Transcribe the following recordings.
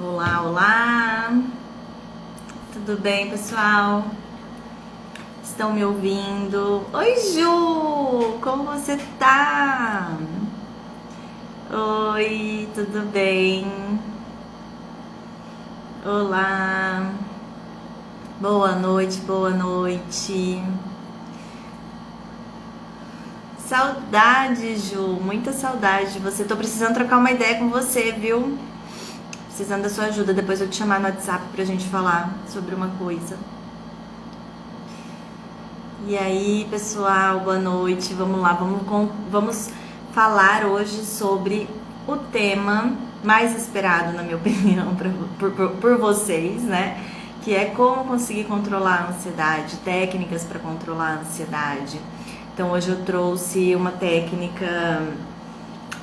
Olá, olá! Tudo bem, pessoal? Estão me ouvindo? Oi, Ju! Como você tá? Oi, tudo bem? Olá! Boa noite, boa noite! Saudade, Ju! Muita saudade de você. Tô precisando trocar uma ideia com você, viu? Precisando da sua ajuda. Depois eu te chamar no WhatsApp pra gente falar sobre uma coisa. E aí, pessoal, boa noite. Vamos lá, vamos falar hoje sobre o tema mais esperado, na minha opinião, por vocês, né? Que é como conseguir controlar a ansiedade, técnicas para controlar a ansiedade. Então, hoje eu trouxe uma técnica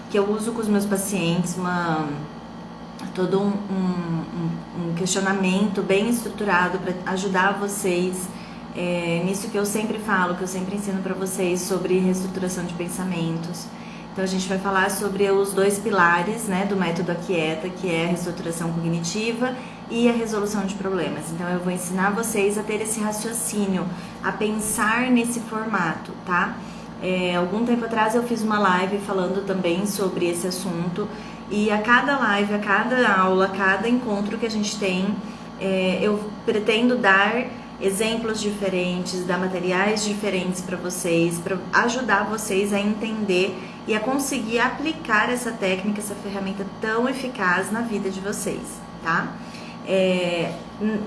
que eu uso com os meus pacientes, todo um questionamento bem estruturado para ajudar vocês nisso que eu sempre falo, que eu sempre ensino para vocês sobre reestruturação de pensamentos. Então a gente vai falar sobre os dois pilares, né, do método Aquieta, que é a reestruturação cognitiva e a resolução de problemas. Então eu vou ensinar vocês a ter esse raciocínio, a pensar nesse formato, tá? Algum tempo atrás eu fiz uma live falando também sobre esse assunto. E a cada live, a cada aula, a cada encontro que a gente tem, eu pretendo dar exemplos diferentes, dar materiais diferentes para vocês, para ajudar vocês a entender e a conseguir aplicar essa técnica, essa ferramenta tão eficaz na vida de vocês, tá?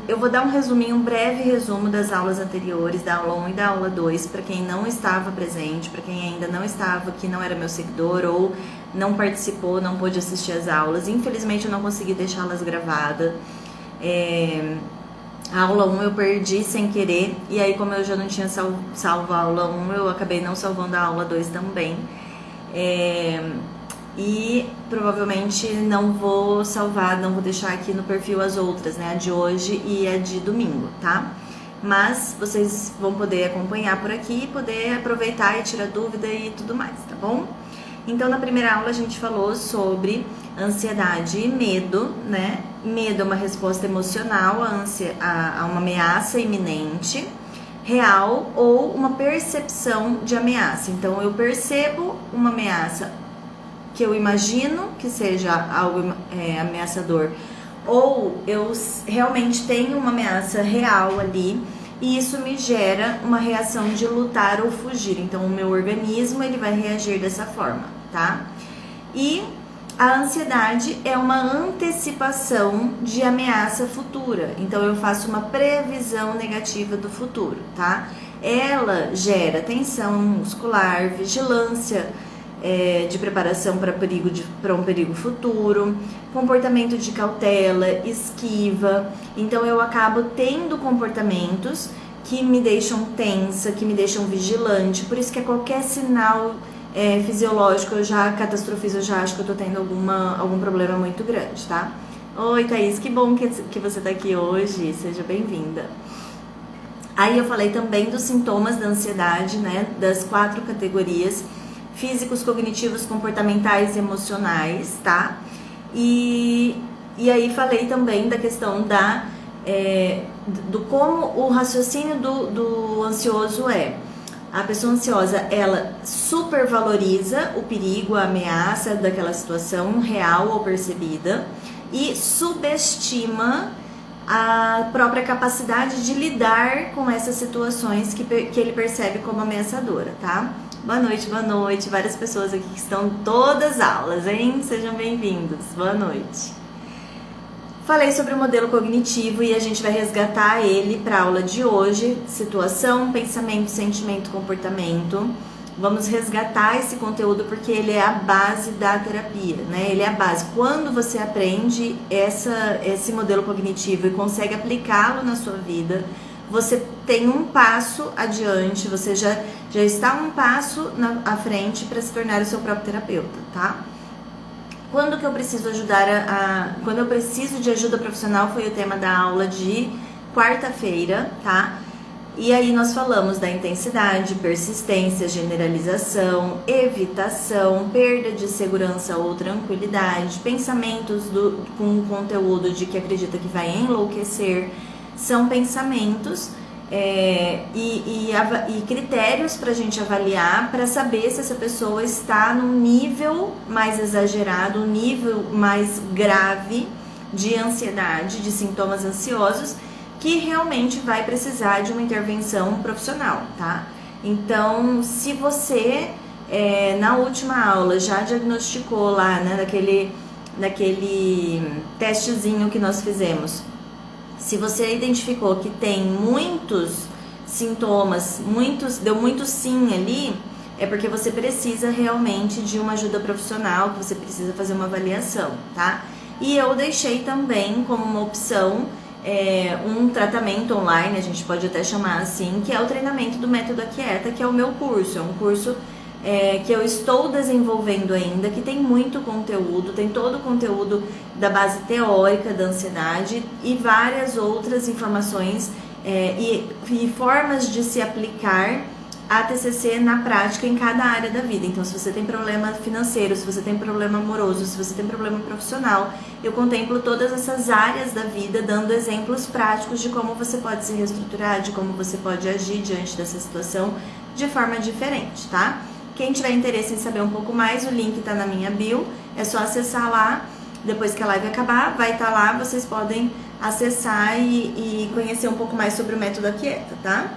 Eu vou dar um breve resumo das aulas anteriores, da aula 1 e da aula 2, para quem não estava presente, para quem ainda não estava, que não era meu seguidor ou não participou, não pôde assistir às aulas. Infelizmente eu não consegui deixá-las gravadas. A aula 1 eu perdi sem querer, e aí como eu já não tinha salvo a aula 1, eu acabei não salvando a aula 2 também. E provavelmente não vou salvar, não vou deixar aqui no perfil as outras, né? A de hoje e a de domingo, tá? Mas vocês vão poder acompanhar por aqui, poder aproveitar e tirar dúvida e tudo mais, tá bom? Então, na primeira aula a gente falou sobre ansiedade e medo, né? Medo é uma resposta emocional a uma ameaça iminente, real, ou uma percepção de ameaça. Então, eu percebo uma ameaça que eu imagino que seja algo ameaçador, ou eu realmente tenho uma ameaça real ali, e isso me gera uma reação de lutar ou fugir. Então o meu organismo ele vai reagir dessa forma, tá? E a ansiedade é uma antecipação de ameaça futura. Então eu faço uma previsão negativa do futuro, tá? Ela gera tensão muscular, vigilância, de preparação para um perigo futuro, comportamento de cautela, esquiva. Então eu acabo tendo comportamentos que me deixam tensa, que me deixam vigilante. Por isso que qualquer sinal fisiológico eu já catastrofizo, eu já acho que eu tô tendo algum problema muito grande, tá? Oi, Thaís, que bom que você tá aqui hoje, seja bem-vinda. Aí eu falei também dos sintomas da ansiedade, né, das 4 categorias: físicos, cognitivos, comportamentais e emocionais, tá? E aí falei também da questão do como o raciocínio do ansioso é. A pessoa ansiosa, ela supervaloriza o perigo, a ameaça daquela situação real ou percebida e subestima a própria capacidade de lidar com essas situações que ele percebe como ameaçadora, tá? Boa noite, várias pessoas aqui que estão todas aulas, hein? Sejam bem-vindos, boa noite. Falei sobre o modelo cognitivo e a gente vai resgatar ele para a aula de hoje: situação, pensamento, sentimento, comportamento. Vamos resgatar esse conteúdo porque ele é a base da terapia, né? Ele é a base. Quando você aprende esse modelo cognitivo e consegue aplicá-lo na sua vida, você tem um passo adiante, você já está um passo à frente para se tornar o seu próprio terapeuta, tá? Quando que eu preciso quando eu preciso de ajuda profissional foi o tema da aula de quarta-feira, tá? E aí nós falamos da intensidade, persistência, generalização, evitação, perda de segurança ou tranquilidade, pensamentos com conteúdo de que acredita que vai enlouquecer, são pensamentos e critérios para a gente avaliar, para saber se essa pessoa está num nível mais exagerado, um nível mais grave de ansiedade, de sintomas ansiosos, que realmente vai precisar de uma intervenção profissional, tá? Então, se você na última aula já diagnosticou lá, né, naquele testezinho que nós fizemos, se você identificou que tem muitos sintomas, deu muito sim ali, é porque você precisa realmente de uma ajuda profissional, que você precisa fazer uma avaliação, tá? E eu deixei também como uma opção um tratamento online, a gente pode até chamar assim, que é o treinamento do Método Aquieta, que é o meu curso. É um curso que eu estou desenvolvendo ainda, que tem muito conteúdo, tem todo o conteúdo da base teórica da ansiedade e várias outras informações e formas de se aplicar a TCC na prática em cada área da vida. Então, se você tem problema financeiro, se você tem problema amoroso, se você tem problema profissional, eu contemplo todas essas áreas da vida, dando exemplos práticos de como você pode se reestruturar, de como você pode agir diante dessa situação de forma diferente, tá? Quem tiver interesse em saber um pouco mais, o link tá na minha bio, é só acessar lá, depois que a live acabar, vai estar lá, vocês podem acessar e conhecer um pouco mais sobre o Método Aquieta, tá?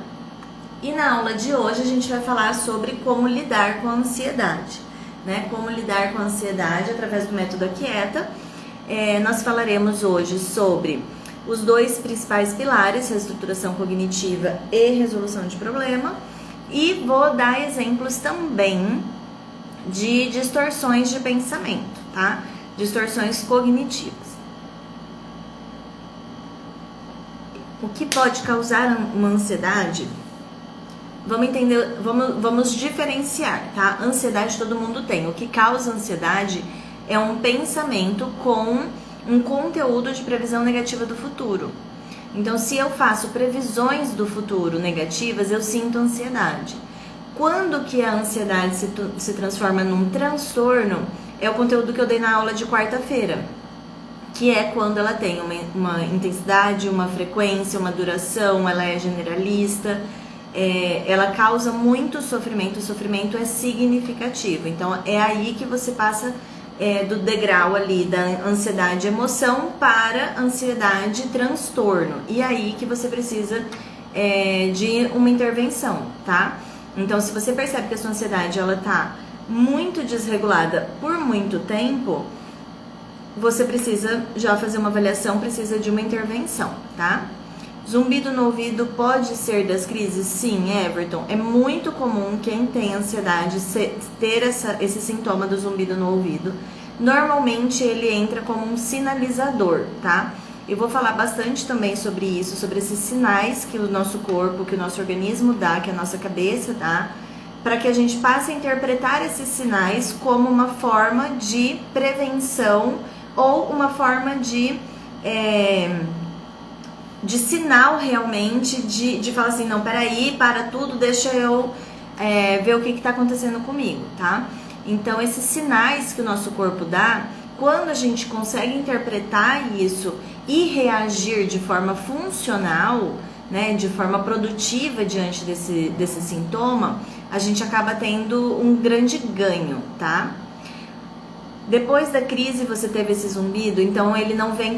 E na aula de hoje a gente vai falar sobre como lidar com a ansiedade, né? Como lidar com a ansiedade através do Método Aquieta. Nós falaremos hoje sobre os dois principais pilares, reestruturação cognitiva e resolução de problema. E vou dar exemplos também de distorções de pensamento, tá? Distorções cognitivas. O que pode causar uma ansiedade? Vamos entender, vamos diferenciar, tá? Ansiedade todo mundo tem. O que causa ansiedade é um pensamento com um conteúdo de previsão negativa do futuro. Então, se eu faço previsões do futuro negativas, eu sinto ansiedade. Quando que a ansiedade se transforma num transtorno, é o conteúdo que eu dei na aula de quarta-feira, que é quando ela tem uma intensidade, uma frequência, uma duração, ela é generalista, ela causa muito sofrimento, o sofrimento é significativo. Então, é aí que você passa do degrau ali da ansiedade emoção para ansiedade transtorno. E aí que você precisa de uma intervenção, tá? Então, se você percebe que a sua ansiedade ela tá muito desregulada por muito tempo, você precisa já fazer uma avaliação, precisa de uma intervenção, tá? Zumbido no ouvido pode ser das crises? Sim, Everton. É muito comum quem tem ansiedade ter esse sintoma do zumbido no ouvido. Normalmente ele entra como um sinalizador, tá? Eu vou falar bastante também sobre isso, sobre esses sinais que o nosso corpo, que o nosso organismo dá, que a nossa cabeça dá, para que a gente passe a interpretar esses sinais como uma forma de prevenção ou uma forma de sinal realmente, de falar assim, não, peraí, para tudo, deixa eu ver o que está acontecendo comigo, tá? Então, esses sinais que o nosso corpo dá, quando a gente consegue interpretar isso e reagir de forma funcional, né, de forma produtiva diante desse sintoma, a gente acaba tendo um grande ganho, tá? Depois da crise você teve esse zumbido, então ele não vem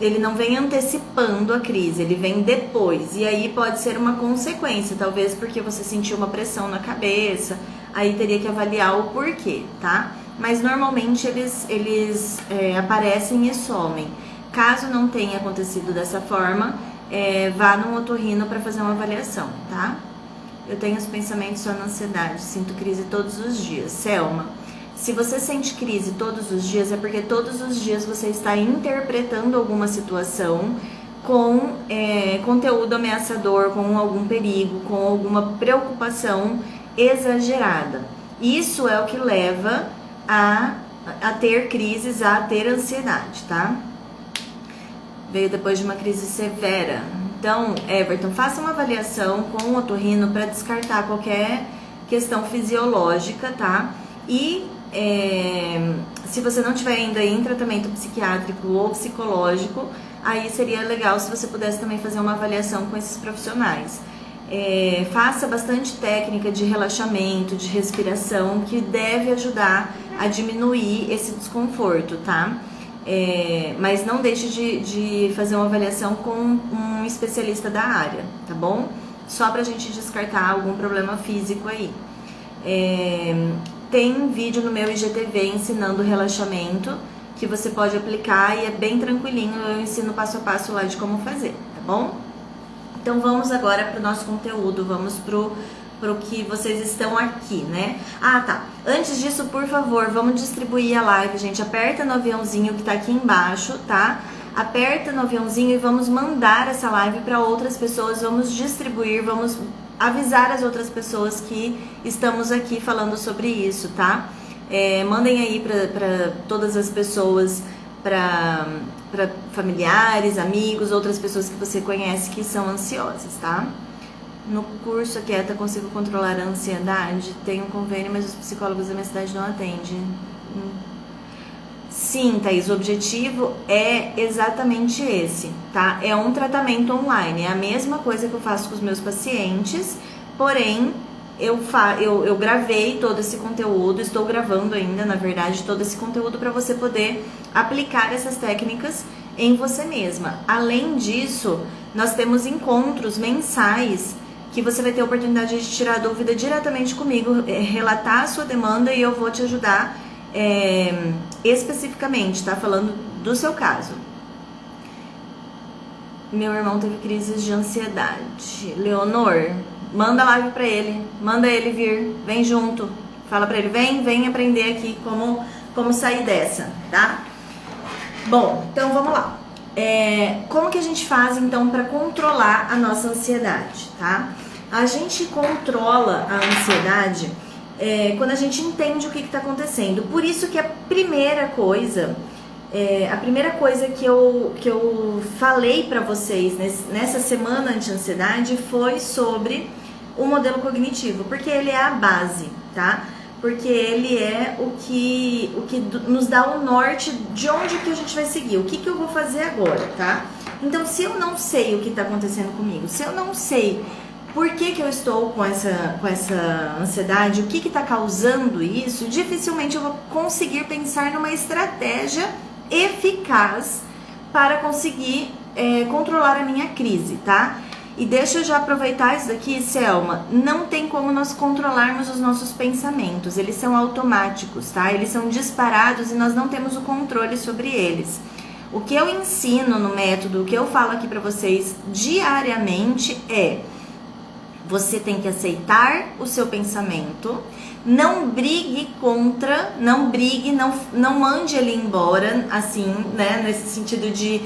ele não vem antecipando a crise, ele vem depois. E aí pode ser uma consequência, talvez porque você sentiu uma pressão na cabeça, aí teria que avaliar o porquê, tá? Mas normalmente eles aparecem e somem. Caso não tenha acontecido dessa forma, vá num otorrino para fazer uma avaliação, tá? Eu tenho os pensamentos só na ansiedade, sinto crise todos os dias. Selma, se você sente crise todos os dias, é porque todos os dias você está interpretando alguma situação com conteúdo ameaçador, com algum perigo, com alguma preocupação exagerada. Isso é o que leva a ter crises, a ter ansiedade, tá? Veio depois de uma crise severa. Então, Everton, faça uma avaliação com o otorrino para descartar qualquer questão fisiológica, tá? E se você não tiver ainda em tratamento psiquiátrico ou psicológico, aí seria legal se você pudesse também fazer uma avaliação com esses profissionais. Faça bastante técnica de relaxamento, de respiração, que deve ajudar a diminuir esse desconforto, tá? Mas não deixe de fazer uma avaliação com um especialista da área, tá bom? Só pra gente descartar algum problema físico aí. Tem vídeo no meu IGTV ensinando relaxamento, que você pode aplicar e é bem tranquilinho, eu ensino passo a passo lá de como fazer, tá bom? Então vamos agora pro nosso conteúdo, vamos pro que vocês estão aqui, né? Ah, tá. Antes disso, por favor, vamos distribuir a live, gente. Aperta no aviãozinho que tá aqui embaixo, tá? Aperta no aviãozinho e vamos mandar essa live para outras pessoas, vamos distribuir, vamos avisar as outras pessoas que estamos aqui falando sobre isso, tá? Mandem aí para todas as pessoas, para familiares, amigos, outras pessoas que você conhece que são ansiosas, tá? No curso Aquieta Consigo Controlar a Ansiedade, tem um convênio, mas os psicólogos da minha cidade não atendem. Sim, Thaís, o objetivo é exatamente esse, tá? É um tratamento online, é a mesma coisa que eu faço com os meus pacientes, porém, eu gravei todo esse conteúdo, estou gravando ainda, na verdade, todo esse conteúdo para você poder aplicar essas técnicas em você mesma. Além disso, nós temos encontros mensais que você vai ter a oportunidade de tirar dúvida diretamente comigo, relatar a sua demanda e eu vou te ajudar especificamente, tá? Falando do seu caso. Meu irmão teve crises de ansiedade. Leonor, manda live pra ele, manda ele vir, vem junto. Fala pra ele, vem aprender aqui como sair dessa, tá? Bom, então vamos lá. Como que a gente faz então para controlar a nossa ansiedade, tá? A gente controla a ansiedade quando a gente entende o que está acontecendo. Por isso que a primeira coisa que eu falei para vocês nessa semana anti-ansiedade foi sobre o modelo cognitivo, porque ele é a base, tá? Porque ele é o que nos dá o norte de onde que a gente vai seguir, o que eu vou fazer agora, tá? Então, se eu não sei o que está acontecendo comigo, se eu não sei por que eu estou com essa ansiedade, o que está causando isso, dificilmente eu vou conseguir pensar numa estratégia eficaz para conseguir controlar a minha crise, tá? E deixa eu já aproveitar isso daqui, Selma, não tem como nós controlarmos os nossos pensamentos, eles são automáticos, tá? Eles são disparados e nós não temos o controle sobre eles. O que eu ensino no método, o que eu falo aqui pra vocês diariamente você tem que aceitar o seu pensamento, não brigue contra, não mande ele embora, assim, né, nesse sentido de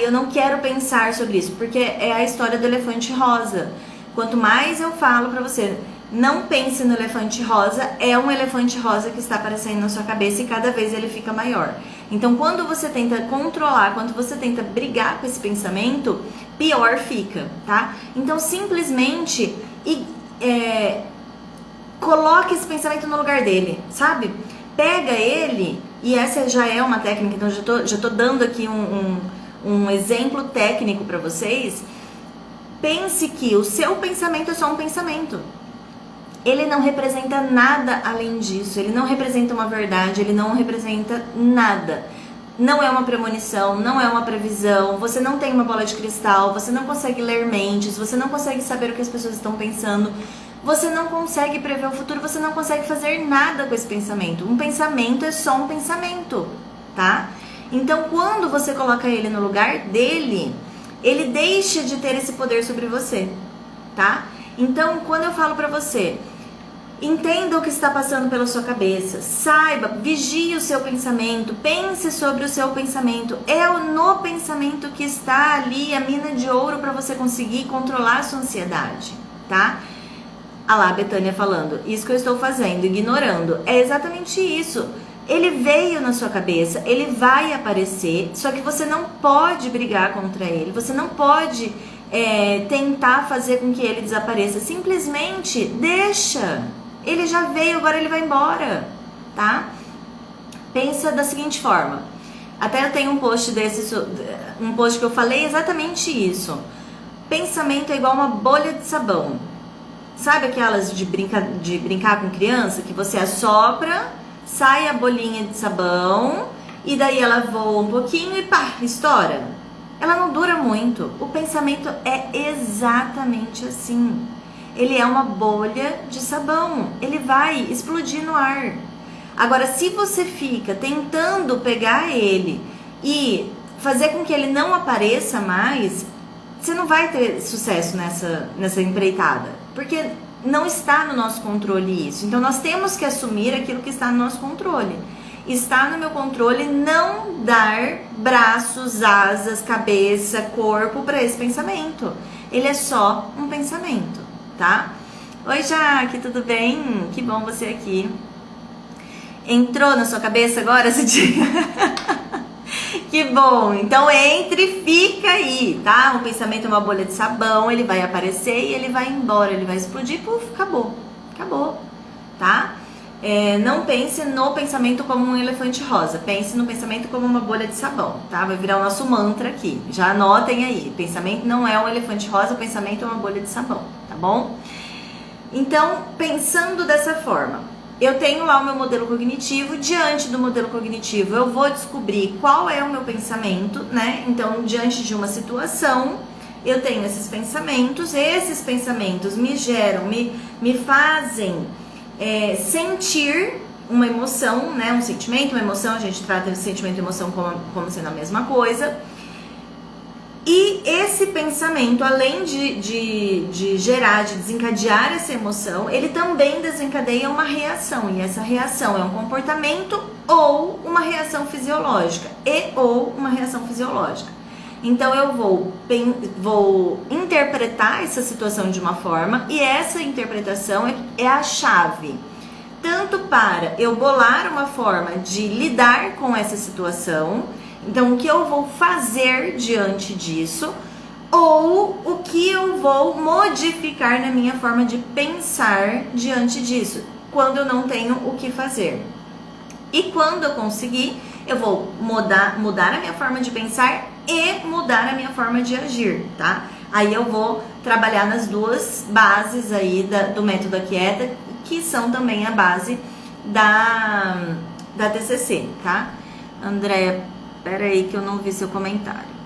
eu não quero pensar sobre isso, porque é a história do elefante rosa. Quanto mais eu falo pra você, não pense no elefante rosa, é um elefante rosa que está aparecendo na sua cabeça e cada vez ele fica maior. Então, quando você tenta controlar, quando você tenta brigar com esse pensamento, pior fica, tá? Então, simplesmente coloque esse pensamento no lugar dele, sabe? Pega ele, e essa já é uma técnica, então já tô dando aqui um exemplo técnico para vocês. Pense que o seu pensamento é só um pensamento. Ele não representa nada além disso, ele não representa uma verdade, ele não representa nada. Não é uma premonição, não é uma previsão, você não tem uma bola de cristal, você não consegue ler mentes, você não consegue saber o que as pessoas estão pensando, você não consegue prever o futuro, você não consegue fazer nada com esse pensamento. Um pensamento é só um pensamento, tá? Então, quando você coloca ele no lugar dele, ele deixa de ter esse poder sobre você, tá? Então, quando eu falo pra você, entenda o que está passando pela sua cabeça, saiba, vigie o seu pensamento, pense sobre o seu pensamento. É no pensamento que está ali a mina de ouro para você conseguir controlar a sua ansiedade, tá? Ah lá, a Betânia falando, isso que eu estou fazendo, ignorando. É exatamente isso. Ele veio na sua cabeça, ele vai aparecer, só que você não pode brigar contra ele, você não pode tentar fazer com que ele desapareça. Simplesmente deixa. Ele já veio, agora ele vai embora, tá? Pensa da seguinte forma. Até eu tenho um post um post que eu falei exatamente isso. Pensamento é igual uma bolha de sabão. Sabe aquelas de brincar com criança que você assopra, sai a bolinha de sabão e daí ela voa um pouquinho e pá, estoura? Ela não dura muito. O pensamento é exatamente assim. Ele é uma bolha de sabão. Ele vai explodir no ar. Agora, se você fica tentando pegar ele e fazer com que ele não apareça mais, você não vai ter sucesso nessa empreitada, porque não está no nosso controle isso. Então, nós temos que assumir aquilo que está no nosso controle. Está no meu controle não dar braços, asas, cabeça, corpo para esse pensamento. Ele é só um pensamento, tá? Oi, Jaque, tudo bem? Que bom você aqui. Entrou na sua cabeça agora esse dia? Que bom! Então entre e fica aí, tá? Um pensamento é uma bolha de sabão, ele vai aparecer e ele vai embora, ele vai explodir, puf, acabou. Acabou, tá? Não pense no pensamento como um elefante rosa, pense no pensamento como uma bolha de sabão, tá? Vai virar o nosso mantra aqui, já anotem aí. Pensamento não é um elefante rosa, pensamento é uma bolha de sabão, tá bom? Então, pensando dessa forma, eu tenho lá o meu modelo cognitivo, diante do modelo cognitivo eu vou descobrir qual é o meu pensamento, né? Então, diante de uma situação, eu tenho esses pensamentos me geram, me fazem sentir uma emoção, né? Um sentimento, uma emoção, a gente trata de sentimento e emoção como sendo a mesma coisa. E esse pensamento, além de gerar, de desencadear essa emoção, ele também desencadeia uma reação. E essa reação é um comportamento ou uma reação fisiológica. Então eu vou interpretar essa situação de uma forma e essa interpretação é a chave. Tanto para eu bolar uma forma de lidar com essa situação. Então, o que eu vou fazer diante disso, ou o que eu vou modificar na minha forma de pensar diante disso, quando eu não tenho o que fazer. E quando eu conseguir, eu vou mudar a minha forma de pensar e mudar a minha forma de agir, tá? Aí eu vou trabalhar nas duas bases aí do método Aquieta, que são também a base da TCC, tá? Andréia, espera aí que eu não vi seu comentário.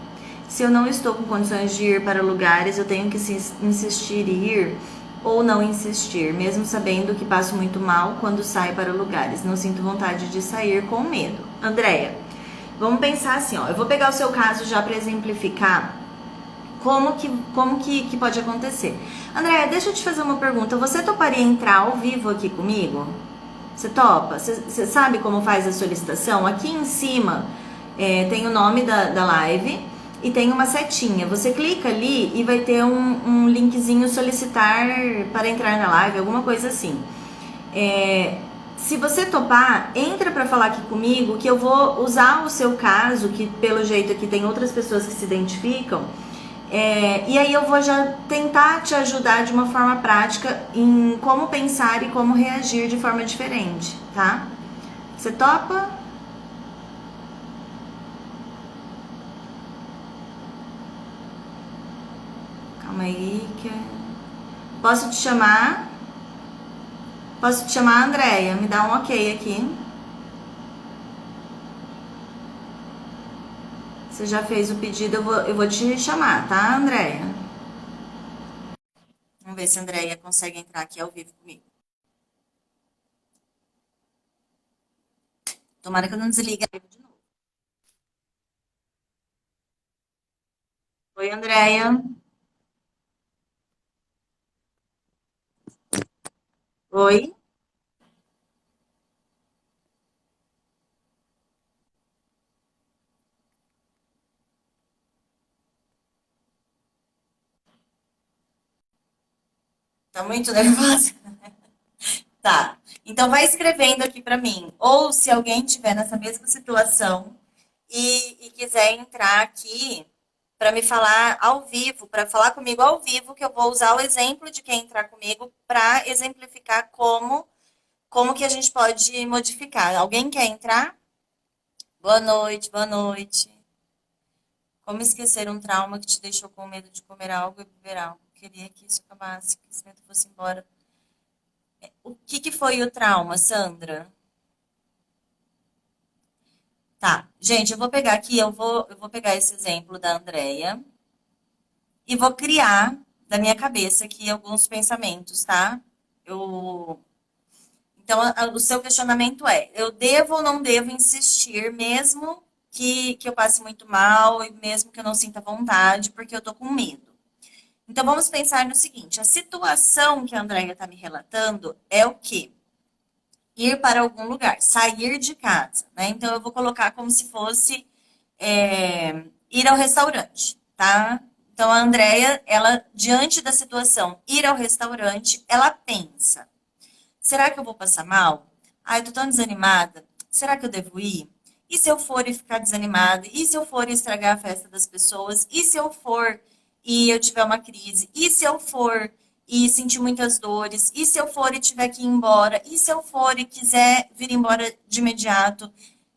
Se eu não estou com condições de ir para lugares, eu tenho que insistir em ir ou não insistir, mesmo sabendo que passo muito mal quando saio para lugares. Não sinto vontade de sair com medo. Andréia, vamos pensar assim, ó. Eu vou pegar o seu caso já para exemplificar como que pode acontecer. Andréia, deixa eu te fazer uma pergunta. Você toparia entrar ao vivo aqui comigo? Você topa? Você sabe como faz a solicitação? Aqui em cima tem o nome da live e tem uma setinha. Você clica ali e vai ter um linkzinho solicitar para entrar na live, alguma coisa assim. Se você topar, entra para falar aqui comigo, que eu vou usar o seu caso, que pelo jeito aqui tem outras pessoas que se identificam. E aí eu vou já tentar te ajudar de uma forma prática em como pensar e como reagir de forma diferente, tá? Você topa? Calma aí que... Posso te chamar? Posso te chamar, Andréia? Me dá um ok aqui. Você já fez o pedido, eu vou te chamar, tá, Andréia? Vamos ver se a Andréia consegue entrar aqui ao vivo comigo. Tomara que eu não desligue a live de novo. Oi, Andréia. Oi. Tá muito nervosa? Tá. Então, vai escrevendo aqui para mim. Ou se alguém tiver nessa mesma situação e quiser entrar aqui para me falar ao vivo, para falar comigo ao vivo, que eu vou usar o exemplo de quem entrar comigo para exemplificar como que a gente pode modificar. Alguém quer entrar? Boa noite, boa noite. Como esquecer um trauma que te deixou com medo de comer algo e beber algo? Queria que isso acabasse, que esse medo fosse embora. O que foi o trauma, Sandra? Tá, gente, eu vou pegar aqui, eu vou pegar esse exemplo da Andrea e vou criar da minha cabeça aqui alguns pensamentos, tá? Eu, então, o seu questionamento é: eu devo ou não devo insistir, mesmo que eu passe muito mal e mesmo que eu não sinta vontade, porque eu tô com medo? Então, vamos pensar no seguinte: a situação que a Andrea está me relatando é o quê? Ir para algum lugar, sair de casa, né? Então, eu vou colocar como se fosse ir ao restaurante, tá? Então, a Andrea, ela, diante da situação, ir ao restaurante, ela pensa: será que eu vou passar mal? Ai, tô tão desanimada. Será que eu devo ir? E se eu for e ficar desanimada? E se eu for e estragar a festa das pessoas? E se eu for e eu tiver uma crise? E se eu for e sentir muitas dores? E se eu for e tiver que ir embora? E se eu for e quiser vir embora de imediato?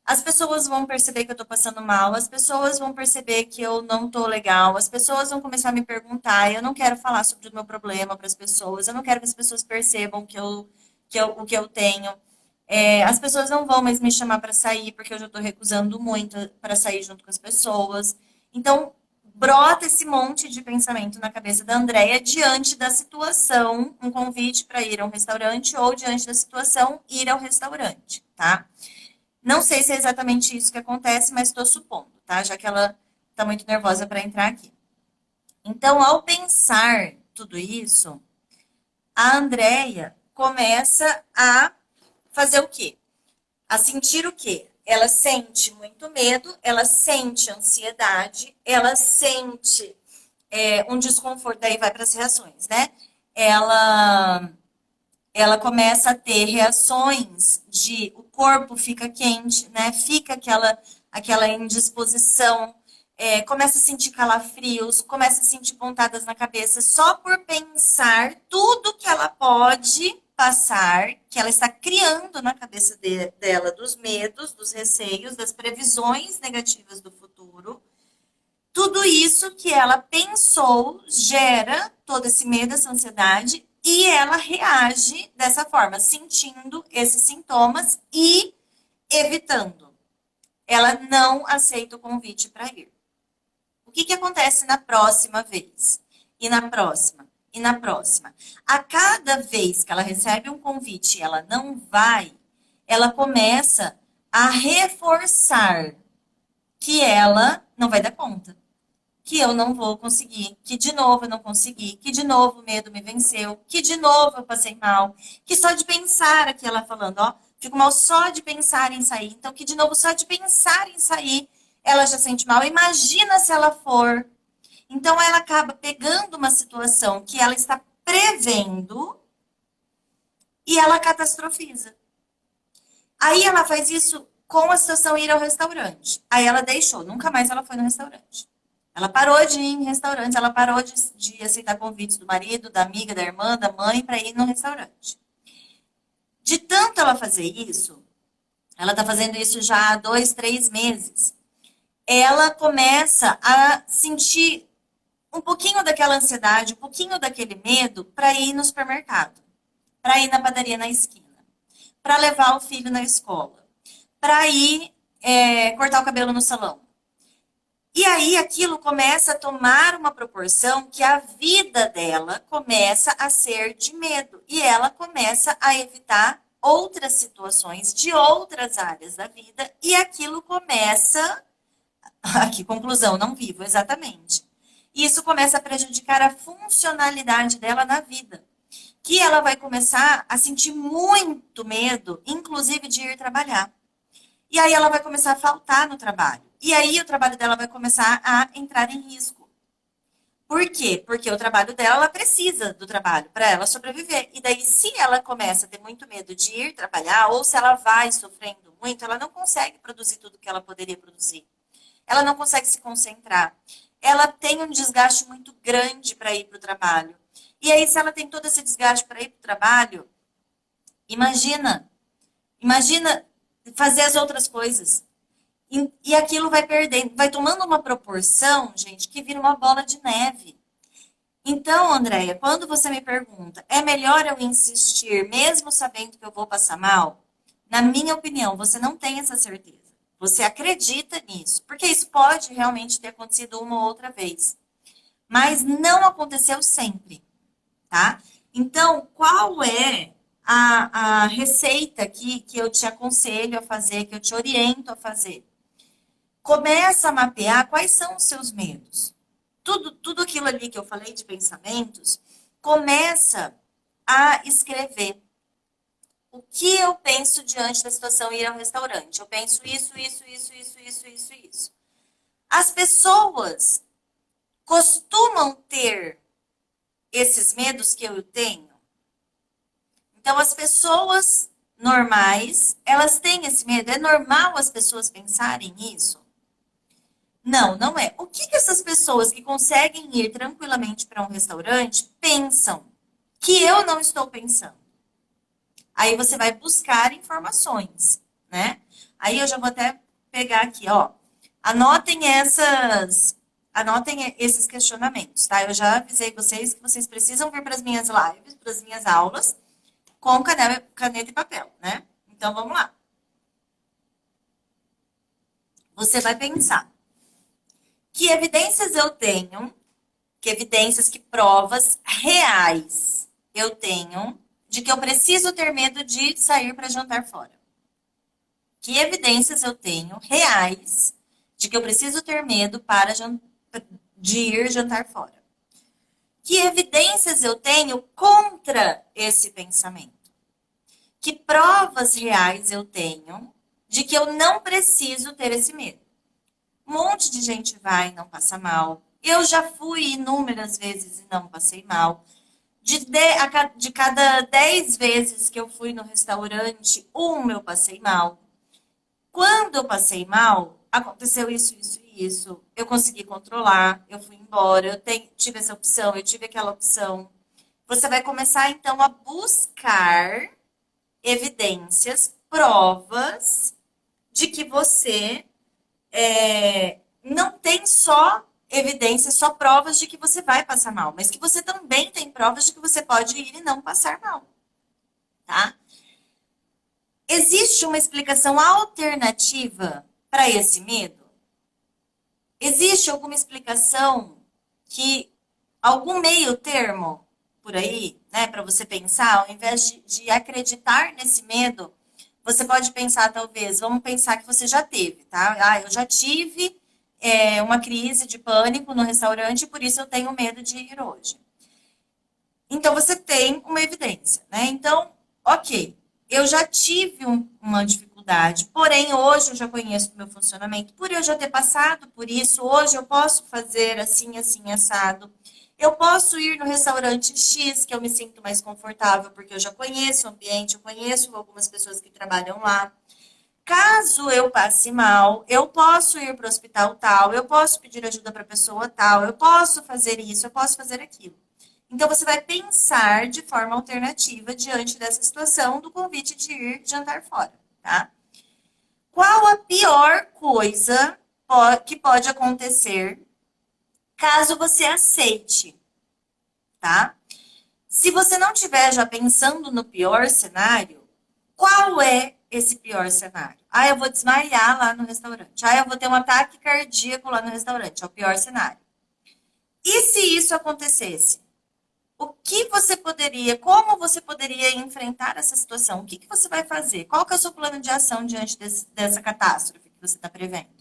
As pessoas vão perceber que eu tô passando mal, as pessoas vão perceber que eu não tô legal, as pessoas vão começar a me perguntar, eu não quero falar sobre o meu problema para as pessoas, eu não quero que as pessoas percebam o que eu tenho. As pessoas não vão mais me chamar para sair, porque eu já estou recusando muito para sair junto com as pessoas. Então, brota esse monte de pensamento na cabeça da Andrea diante da situação, um convite para ir a um restaurante, ou diante da situação, ir ao restaurante, tá? Não sei se é exatamente isso que acontece, mas estou supondo, tá? Já que ela está muito nervosa para entrar aqui. Então, ao pensar tudo isso, a Andrea começa a fazer o quê? A sentir o quê? Ela sente muito medo, ela sente ansiedade, ela sente um desconforto, daí vai para as reações, né? Ela, ela começa a ter reações de o corpo fica quente, né? Fica aquela indisposição, começa a sentir calafrios, começa a sentir pontadas na cabeça só por pensar tudo que ela pode passar, que ela está criando na cabeça dela, dos medos, dos receios, das previsões negativas do futuro. Tudo isso que ela pensou gera todo esse medo, essa ansiedade, e ela reage dessa forma, sentindo esses sintomas e evitando. Ela não aceita o convite para ir. O que acontece na próxima vez? E na próxima? E na próxima? A cada vez que ela recebe um convite e ela não vai, ela começa a reforçar que ela não vai dar conta, que eu não vou conseguir, que de novo eu não consegui, que de novo o medo me venceu, que de novo eu passei mal, que só de pensar aqui ela falando, ó, fico mal só de pensar em sair. Então, que de novo só de pensar em sair, ela já sente mal. Imagina se ela for. Então, ela acaba pegando uma situação que ela está prevendo e ela catastrofiza. Aí ela faz isso com a situação ir ao restaurante. Aí ela deixou, nunca mais ela foi no restaurante. Ela parou de ir em restaurantes, ela parou de aceitar convites do marido, da amiga, da irmã, da mãe para ir no restaurante. De tanto ela fazer isso, ela está fazendo isso já há 2, 3 meses. Ela começa a sentir um pouquinho daquela ansiedade, um pouquinho daquele medo para ir no supermercado, para ir na padaria na esquina, para levar o filho na escola, para ir cortar o cabelo no salão. E aí aquilo começa a tomar uma proporção que a vida dela começa a ser de medo. E ela começa a evitar outras situações de outras áreas da vida. E aquilo começa. Aqui, conclusão, não vivo, exatamente. Isso começa a prejudicar a funcionalidade dela na vida. Que ela vai começar a sentir muito medo, inclusive de ir trabalhar. E aí ela vai começar a faltar no trabalho. E aí o trabalho dela vai começar a entrar em risco. Por quê? Porque o trabalho dela, ela precisa do trabalho para ela sobreviver. E daí, se ela começa a ter muito medo de ir trabalhar, ou se ela vai sofrendo muito, ela não consegue produzir tudo que ela poderia produzir. Ela não consegue se concentrar. Ela tem um desgaste muito grande para ir para o trabalho. E aí, se ela tem todo esse desgaste para ir para o trabalho, imagina, imagina fazer as outras coisas. E aquilo vai perdendo, vai tomando uma proporção, gente, que vira uma bola de neve. Então, Andréia, quando você me pergunta, é melhor eu insistir mesmo sabendo que eu vou passar mal? Na minha opinião, você não tem essa certeza. Você acredita nisso, porque isso pode realmente ter acontecido uma ou outra vez, mas não aconteceu sempre, tá? Então, qual é a receita aqui que eu te aconselho a fazer, que eu te oriento a fazer? Começa a mapear quais são os seus medos. Tudo aquilo ali que eu falei de pensamentos, começa a escrever. O que eu penso diante da situação ir ao restaurante? Eu penso isso. As pessoas costumam ter esses medos que eu tenho. Então, as pessoas normais, elas têm esse medo. É normal as pessoas pensarem isso? Não, não é. O que essas pessoas que conseguem ir tranquilamente para um restaurante pensam que eu não estou pensando? Aí você vai buscar informações, né? Aí eu já vou até pegar aqui, ó. Anotem esses questionamentos, tá? Eu já avisei vocês que vocês precisam vir para as minhas lives, para as minhas aulas, com caneta e papel, né? Então vamos lá. Você vai pensar: que evidências eu tenho, que evidências, que provas reais eu tenho de que eu preciso ter medo de sair para jantar fora? Que evidências eu tenho reais de que eu preciso ter medo de ir jantar fora? Que evidências eu tenho contra esse pensamento? Que provas reais eu tenho de que eu não preciso ter esse medo? Um monte de gente vai e não passa mal. Eu já fui inúmeras vezes e não passei mal. De cada 10 vezes que eu fui no restaurante, uma eu passei mal. Quando eu passei mal, aconteceu isso e isso. Eu consegui controlar, eu fui embora, tive essa opção, eu tive aquela opção. Você vai começar, então, a buscar evidências, provas de que você não tem só evidências, só provas de que você vai passar mal, mas que você também tem provas de que você pode ir e não passar mal, tá? Existe uma explicação alternativa para esse medo? Existe alguma explicação que algum meio termo por aí, né, para você pensar, ao invés de acreditar nesse medo, você pode pensar, talvez, vamos pensar que você já teve, tá? Ah, eu já tive uma crise de pânico no restaurante, por isso eu tenho medo de ir hoje. Então, você tem uma evidência, né? Então, ok, eu já tive uma dificuldade, porém, hoje eu já conheço o meu funcionamento, por eu já ter passado por isso, hoje eu posso fazer assim, assim, assado. Eu posso ir no restaurante X, que eu me sinto mais confortável, porque eu já conheço o ambiente, eu conheço algumas pessoas que trabalham lá. Caso eu passe mal, eu posso ir para o hospital tal, eu posso pedir ajuda para a pessoa tal, eu posso fazer isso, eu posso fazer aquilo. Então, você vai pensar de forma alternativa diante dessa situação do convite de ir jantar fora, tá? Qual a pior coisa que pode acontecer caso você aceite, tá? Se você não estiver já pensando no pior cenário, qual é esse pior cenário? Ah, eu vou desmaiar lá no restaurante. Ah, eu vou ter um ataque cardíaco lá no restaurante. É o pior cenário. E se isso acontecesse? O que você poderia, como você poderia enfrentar essa situação? O que você vai fazer? Qual que é o seu plano de ação diante dessa catástrofe que você está prevendo?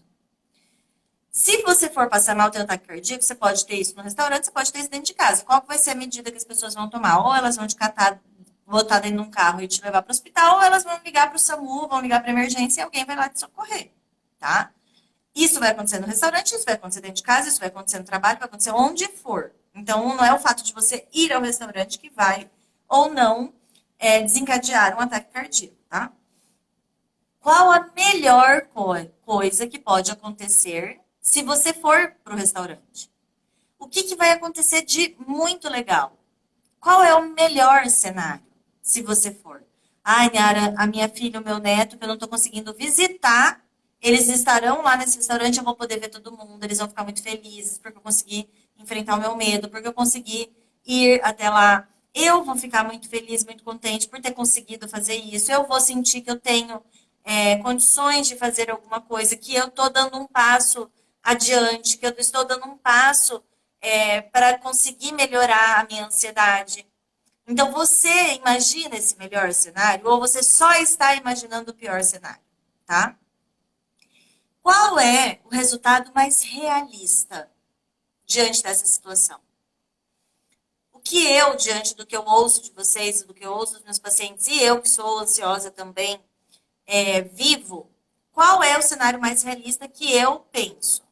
Se você for passar mal, ter um ataque cardíaco, você pode ter isso no restaurante, você pode ter isso dentro de casa. Qual que vai ser a medida que as pessoas vão tomar? Ou elas vão te catar, botar dentro de um carro e te levar para o hospital, ou elas vão ligar para o SAMU, vão ligar para emergência e alguém vai lá te socorrer, tá? Isso vai acontecer no restaurante, isso vai acontecer dentro de casa, isso vai acontecer no trabalho, vai acontecer onde for. Então, não é o fato de você ir ao restaurante que vai ou não desencadear um ataque cardíaco, tá? Qual a melhor coisa que pode acontecer se você for para o restaurante? O que vai acontecer de muito legal? Qual é o melhor cenário se você for? Ai, Niara, a minha filha, o meu neto, que eu não estou conseguindo visitar, eles estarão lá nesse restaurante, eu vou poder ver todo mundo, eles vão ficar muito felizes porque eu consegui enfrentar o meu medo, porque eu consegui ir até lá. Eu vou ficar muito feliz, muito contente por ter conseguido fazer isso. Eu vou sentir que eu tenho condições de fazer alguma coisa, que eu estou dando um passo adiante, que eu estou dando um passo para conseguir melhorar a minha ansiedade. Então, você imagina esse melhor cenário ou você só está imaginando o pior cenário, tá? Qual é o resultado mais realista diante dessa situação? O que eu, diante do que eu ouço de vocês, do que eu ouço dos meus pacientes, e eu que sou ansiosa também, vivo, qual é o cenário mais realista que eu penso?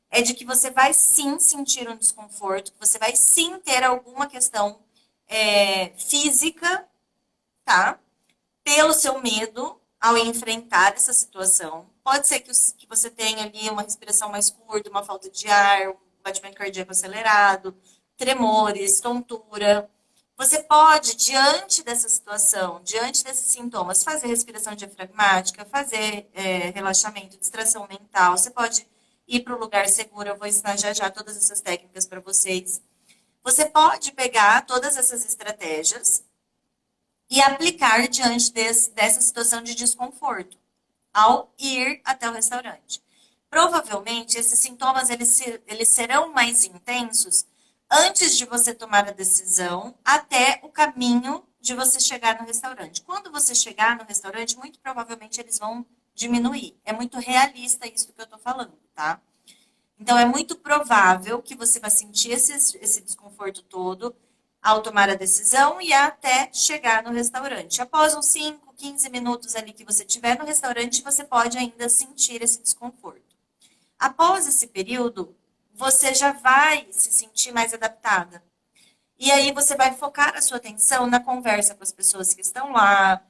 É de que você vai sim sentir um desconforto, que você vai sim ter alguma questão física, tá? Pelo seu medo ao enfrentar essa situação. Pode ser que você tenha ali uma respiração mais curta, uma falta de ar, um batimento cardíaco acelerado, tremores, tontura. Você pode, diante dessa situação, diante desses sintomas, fazer respiração diafragmática, fazer relaxamento, distração mental. Você pode ir para um lugar seguro. Eu vou ensinar já já todas essas técnicas para vocês. Você pode pegar todas essas estratégias e aplicar diante dessa situação de desconforto ao ir até o restaurante. Provavelmente, esses sintomas eles serão mais intensos antes de você tomar a decisão até o caminho de você chegar no restaurante. Quando você chegar no restaurante, muito provavelmente eles vão diminuir. É muito realista isso que eu estou falando, tá? Então, é muito provável que você vai sentir esse desconforto todo ao tomar a decisão e até chegar no restaurante. Após uns 5, 15 minutos ali que você estiver no restaurante, você pode ainda sentir esse desconforto. Após esse período, você já vai se sentir mais adaptada. E aí você vai focar a sua atenção na conversa com as pessoas que estão lá,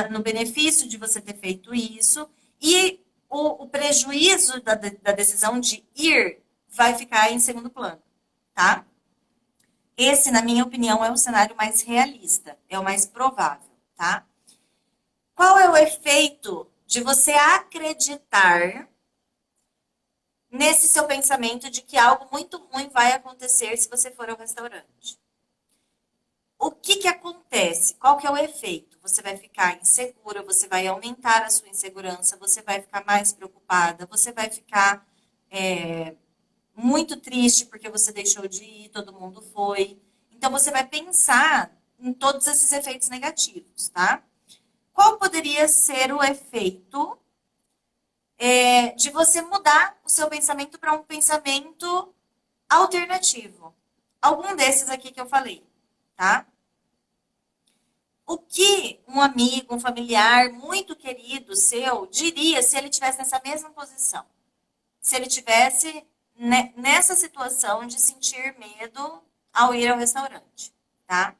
no benefício de você ter feito isso, e o prejuízo da decisão de ir vai ficar em segundo plano, tá? Esse, na minha opinião, é o cenário mais realista, é o mais provável, tá? Qual é o efeito de você acreditar nesse seu pensamento de que algo muito ruim vai acontecer se você for ao restaurante? O que acontece? Qual que é o efeito? Você vai ficar insegura, você vai aumentar a sua insegurança, você vai ficar mais preocupada, você vai ficar muito triste porque você deixou de ir, todo mundo foi. Então, você vai pensar em todos esses efeitos negativos, tá? Qual poderia ser o efeito de você mudar o seu pensamento para um pensamento alternativo? Algum desses aqui que eu falei, tá? O que um amigo, um familiar muito querido seu diria se ele estivesse nessa mesma posição? Se ele tivesse nessa situação de sentir medo ao ir ao restaurante, tá?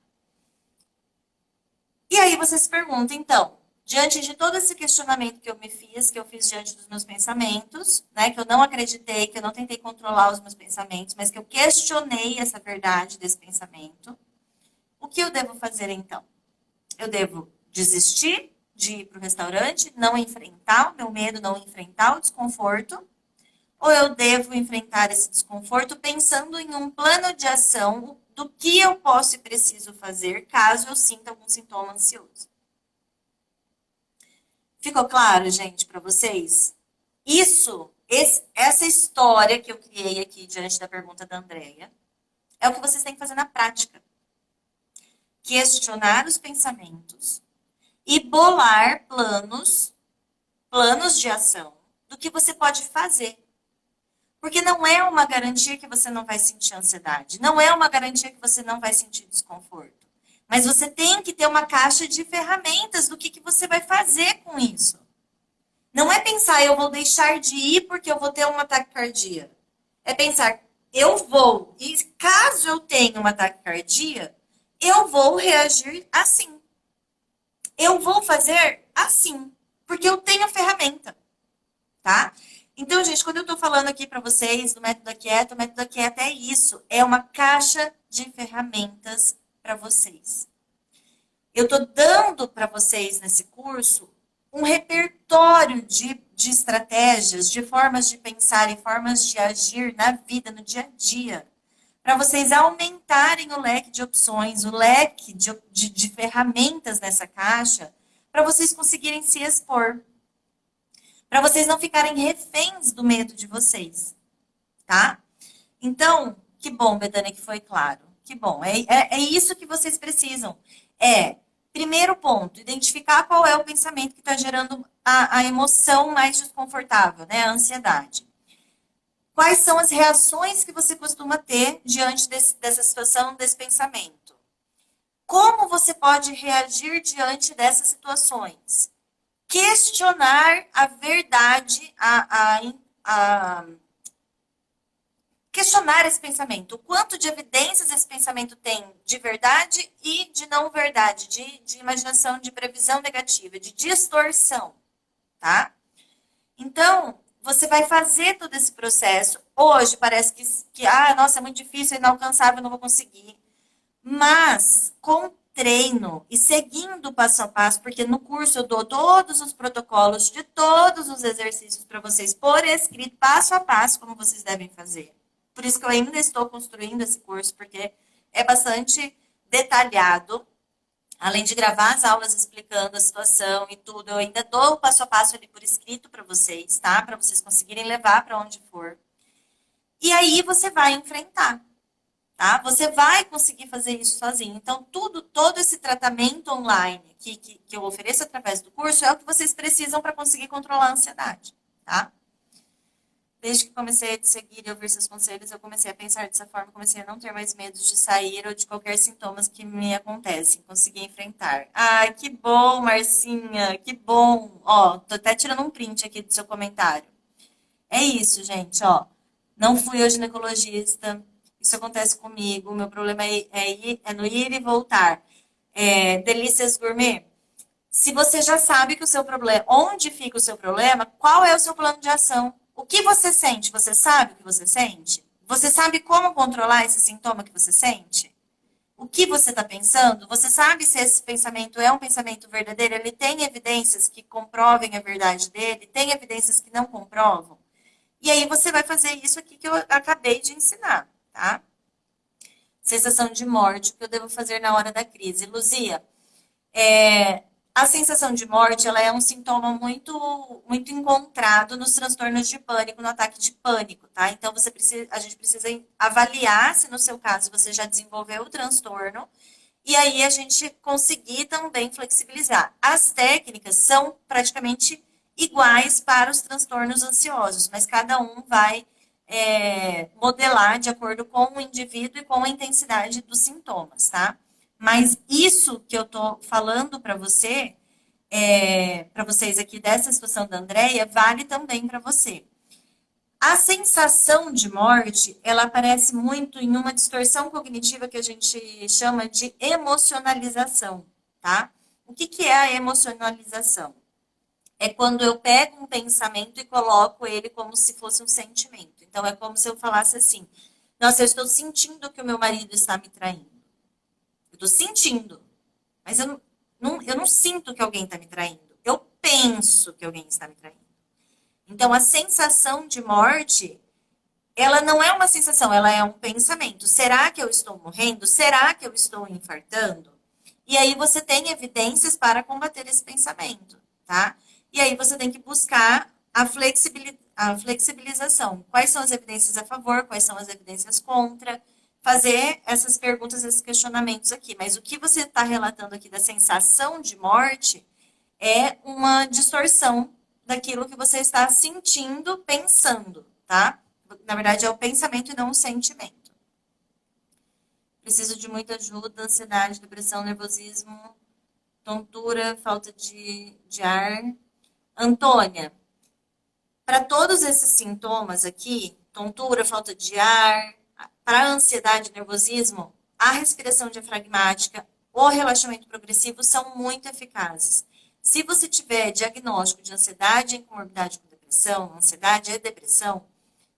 E aí você se pergunta, então, diante de todo esse questionamento que eu me fiz, que eu fiz diante dos meus pensamentos, né, que eu não acreditei, que eu não tentei controlar os meus pensamentos, mas que eu questionei essa verdade desse pensamento, o que eu devo fazer então? Eu devo desistir de ir para o restaurante, não enfrentar o meu medo, não enfrentar o desconforto, ou eu devo enfrentar esse desconforto pensando em um plano de ação do que eu posso e preciso fazer caso eu sinta algum sintoma ansioso? Ficou claro, gente, para vocês? Essa história que eu criei aqui diante da pergunta da Andrea, é o que vocês têm que fazer na prática. Questionar os pensamentos e bolar planos de ação do que você pode fazer. Porque não é uma garantia que você não vai sentir ansiedade, não é uma garantia que você não vai sentir desconforto. Mas você tem que ter uma caixa de ferramentas do que você vai fazer com isso. Não é pensar, eu vou deixar de ir porque eu vou ter uma taquicardia. É pensar, eu vou, e caso eu tenha uma taquicardia, eu vou reagir assim. Eu vou fazer assim, porque eu tenho a ferramenta, tá? Então, gente, quando eu tô falando aqui para vocês do método Aquieta, o método Aquieta é isso, é uma caixa de ferramentas para vocês. Eu estou dando para vocês nesse curso um repertório de estratégias, de formas de pensar e formas de agir na vida, no dia a dia, para vocês aumentarem o leque de opções, o leque de ferramentas nessa caixa, para vocês conseguirem se expor, para vocês não ficarem reféns do medo de vocês, tá? Então, que bom, Betânia, que foi claro. Que bom. É isso que vocês precisam. Primeiro ponto, identificar qual é o pensamento que está gerando a emoção mais desconfortável, né? A ansiedade. Quais são as reações que você costuma ter diante dessa situação, desse pensamento? Como você pode reagir diante dessas situações? Questionar a verdade, questionar esse pensamento. O quanto de evidências esse pensamento tem de verdade e de não verdade, de imaginação, de previsão negativa, de distorção, tá? Então, você vai fazer todo esse processo. Hoje parece nossa, é muito difícil, é inalcançável, não vou conseguir. Mas, com treino e seguindo passo a passo, porque no curso eu dou todos os protocolos de todos os exercícios para vocês por escrito, passo a passo, como vocês devem fazer. Por isso que eu ainda estou construindo esse curso, porque é bastante detalhado. Além de gravar as aulas explicando a situação e tudo, eu ainda dou o passo a passo ali por escrito para vocês, tá? Para vocês conseguirem levar para onde for. E aí você vai enfrentar, tá? Você vai conseguir fazer isso sozinho. Então, todo esse tratamento online que eu ofereço através do curso é o que vocês precisam para conseguir controlar a ansiedade, tá? Desde que comecei a te seguir e ouvir seus conselhos, eu comecei a pensar dessa forma, comecei a não ter mais medo de sair ou de qualquer sintomas que me acontecem, consegui enfrentar. Ai, que bom, Marcinha, que bom. Ó, tô até tirando um print aqui do seu comentário. É isso, gente, ó. Não fui ao ginecologista, isso acontece comigo, meu problema é no ir e voltar. Delícias Gourmet, se você já sabe que o seu problema, onde fica o seu problema, qual é o seu plano de ação? O que você sente? Você sabe o que você sente? Você sabe como controlar esse sintoma que você sente? O que você está pensando? Você sabe se esse pensamento é um pensamento verdadeiro? Ele tem evidências que comprovem a verdade dele? Tem evidências que não comprovam? E aí você vai fazer isso aqui que eu acabei de ensinar, tá? Sensação de morte, o que eu devo fazer na hora da crise? Luzia, a sensação de morte, ela é um sintoma muito encontrado nos transtornos de pânico, no ataque de pânico, tá? Então, a gente precisa avaliar se no seu caso você já desenvolveu o transtorno e aí a gente conseguir também flexibilizar. As técnicas são praticamente iguais para os transtornos ansiosos, mas cada um vai modelar de acordo com o indivíduo e com a intensidade dos sintomas, tá? Mas isso que eu tô falando para para vocês aqui dessa situação da Andrea, vale também para você. A sensação de morte, ela aparece muito em uma distorção cognitiva que a gente chama de emocionalização, tá? O que é a emocionalização? É quando eu pego um pensamento e coloco ele como se fosse um sentimento. Então, é como se eu falasse assim: nossa, eu estou sentindo que o meu marido está me traindo. Eu estou sentindo, mas eu não sinto que alguém está me traindo. Eu penso que alguém está me traindo. Então, a sensação de morte, ela não é uma sensação, ela é um pensamento. Será que eu estou morrendo? Será que eu estou infartando? E aí você tem evidências para combater esse pensamento, tá? E aí você tem que buscar a flexibilização. Quais são as evidências a favor? Quais são as evidências contra? Fazer essas perguntas, esses questionamentos aqui. Mas o que você está relatando aqui da sensação de morte é uma distorção daquilo que você está sentindo, pensando, tá? Na verdade, é o pensamento e não o sentimento. Preciso de muita ajuda, ansiedade, depressão, nervosismo, tontura, falta de ar. Antônia, para todos esses sintomas aqui, tontura, falta de ar, para ansiedade e nervosismo, a respiração diafragmática, o relaxamento progressivo são muito eficazes. Se você tiver diagnóstico de ansiedade em comorbidade com depressão, ansiedade e depressão,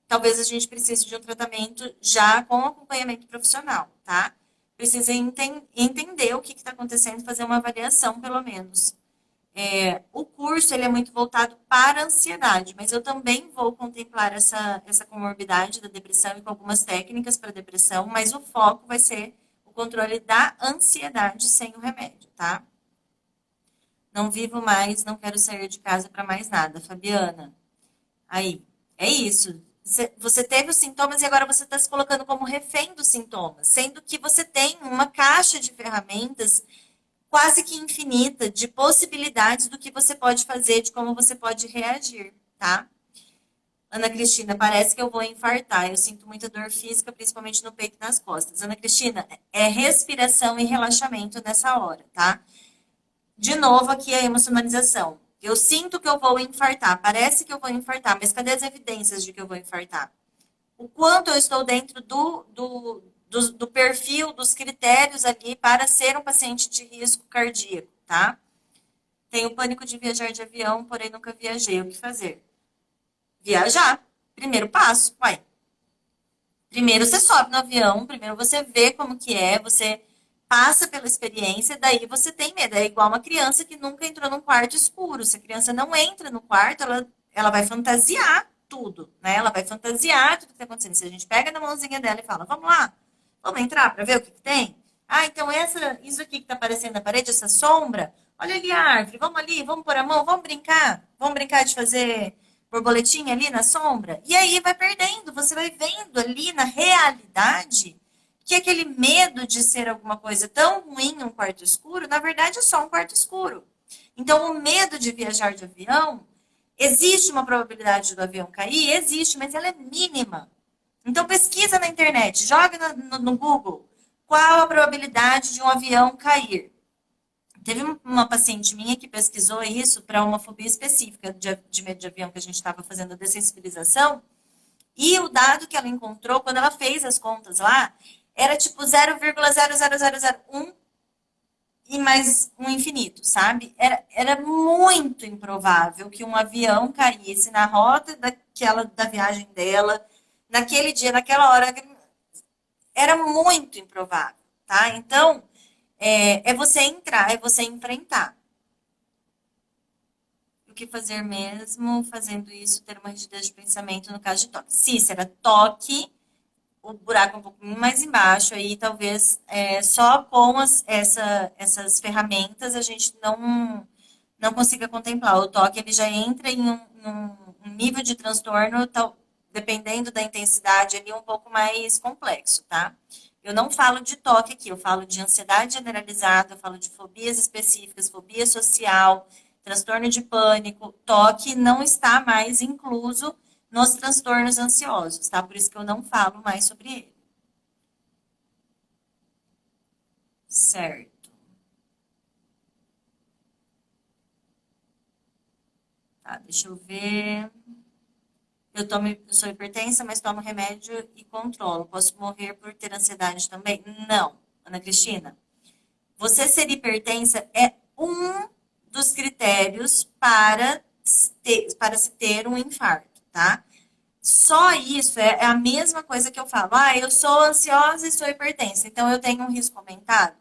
talvez a gente precise de um tratamento já com acompanhamento profissional, tá? Precisa entender o que está acontecendo, fazer uma avaliação, pelo menos. O curso ele é muito voltado para a ansiedade, mas eu também vou contemplar essa comorbidade da depressão e com algumas técnicas para depressão, mas o foco vai ser o controle da ansiedade sem o remédio, tá? Não vivo mais, não quero sair de casa para mais nada. Fabiana, aí, é isso. Você teve os sintomas e agora você está se colocando como refém dos sintomas, sendo que você tem uma caixa de ferramentas quase que infinita de possibilidades do que você pode fazer, de como você pode reagir, tá? Ana Cristina, parece que eu vou infartar. Eu sinto muita dor física, principalmente no peito e nas costas. Ana Cristina, é respiração e relaxamento nessa hora, tá? De novo, aqui a emocionalização. Eu sinto que eu vou infartar, parece que eu vou infartar, mas cadê as evidências de que eu vou infartar? O quanto eu estou dentro do perfil, dos critérios ali para ser um paciente de risco cardíaco, tá? Tenho pânico de viajar de avião, porém nunca viajei. O que fazer? Viajar. Primeiro passo. Uai. Primeiro você sobe no avião, primeiro você vê como que é, você passa pela experiência, daí você tem medo. É igual uma criança que nunca entrou num quarto escuro. Se a criança não entra no quarto, ela vai fantasiar tudo, né? Ela vai fantasiar tudo que está acontecendo. Se a gente pega na mãozinha dela e fala, vamos lá, vamos entrar para ver o que, que tem? Ah, então isso aqui que está aparecendo na parede, essa sombra, olha ali a árvore, vamos ali, vamos pôr a mão, vamos brincar de fazer borboletinha ali na sombra. E aí vai perdendo, você vai vendo ali na realidade que aquele medo de ser alguma coisa tão ruim em um quarto escuro, na verdade é só um quarto escuro. Então, o medo de viajar de avião, existe uma probabilidade do avião cair? Existe, mas ela é mínima. Então, pesquisa na internet, joga no Google qual a probabilidade de um avião cair. Teve uma paciente minha que pesquisou isso para uma fobia específica de medo de avião que a gente estava fazendo a dessensibilização. E o dado que ela encontrou, quando ela fez as contas lá, era tipo 0,00001 e mais um infinito, sabe? Era muito improvável que um avião caísse na rota da viagem dela, naquele dia, naquela hora. Era muito improvável, tá? Então, é você entrar, é você enfrentar. O que fazer mesmo fazendo isso, ter uma rigidez de pensamento no caso de toque? Cícera, toque, o buraco um pouco mais embaixo, aí talvez só com essas ferramentas a gente não consiga contemplar. O toque ele já entra em um nível de transtorno, dependendo da intensidade, ali um pouco mais complexo, tá? Eu não falo de toque aqui, eu falo de ansiedade generalizada, eu falo de fobias específicas, fobia social, transtorno de pânico. Toque não está mais incluso nos transtornos ansiosos, tá? Por isso que eu não falo mais sobre ele. Certo. Tá, deixa eu ver. Eu sou hipertensa, mas tomo remédio e controlo. Posso morrer por ter ansiedade também? Não, Ana Cristina. Você ser hipertensa é um dos critérios para se ter um infarto, tá? Só isso é a mesma coisa que eu falo. Ah, eu sou ansiosa e sou hipertensa, então eu tenho um risco aumentado.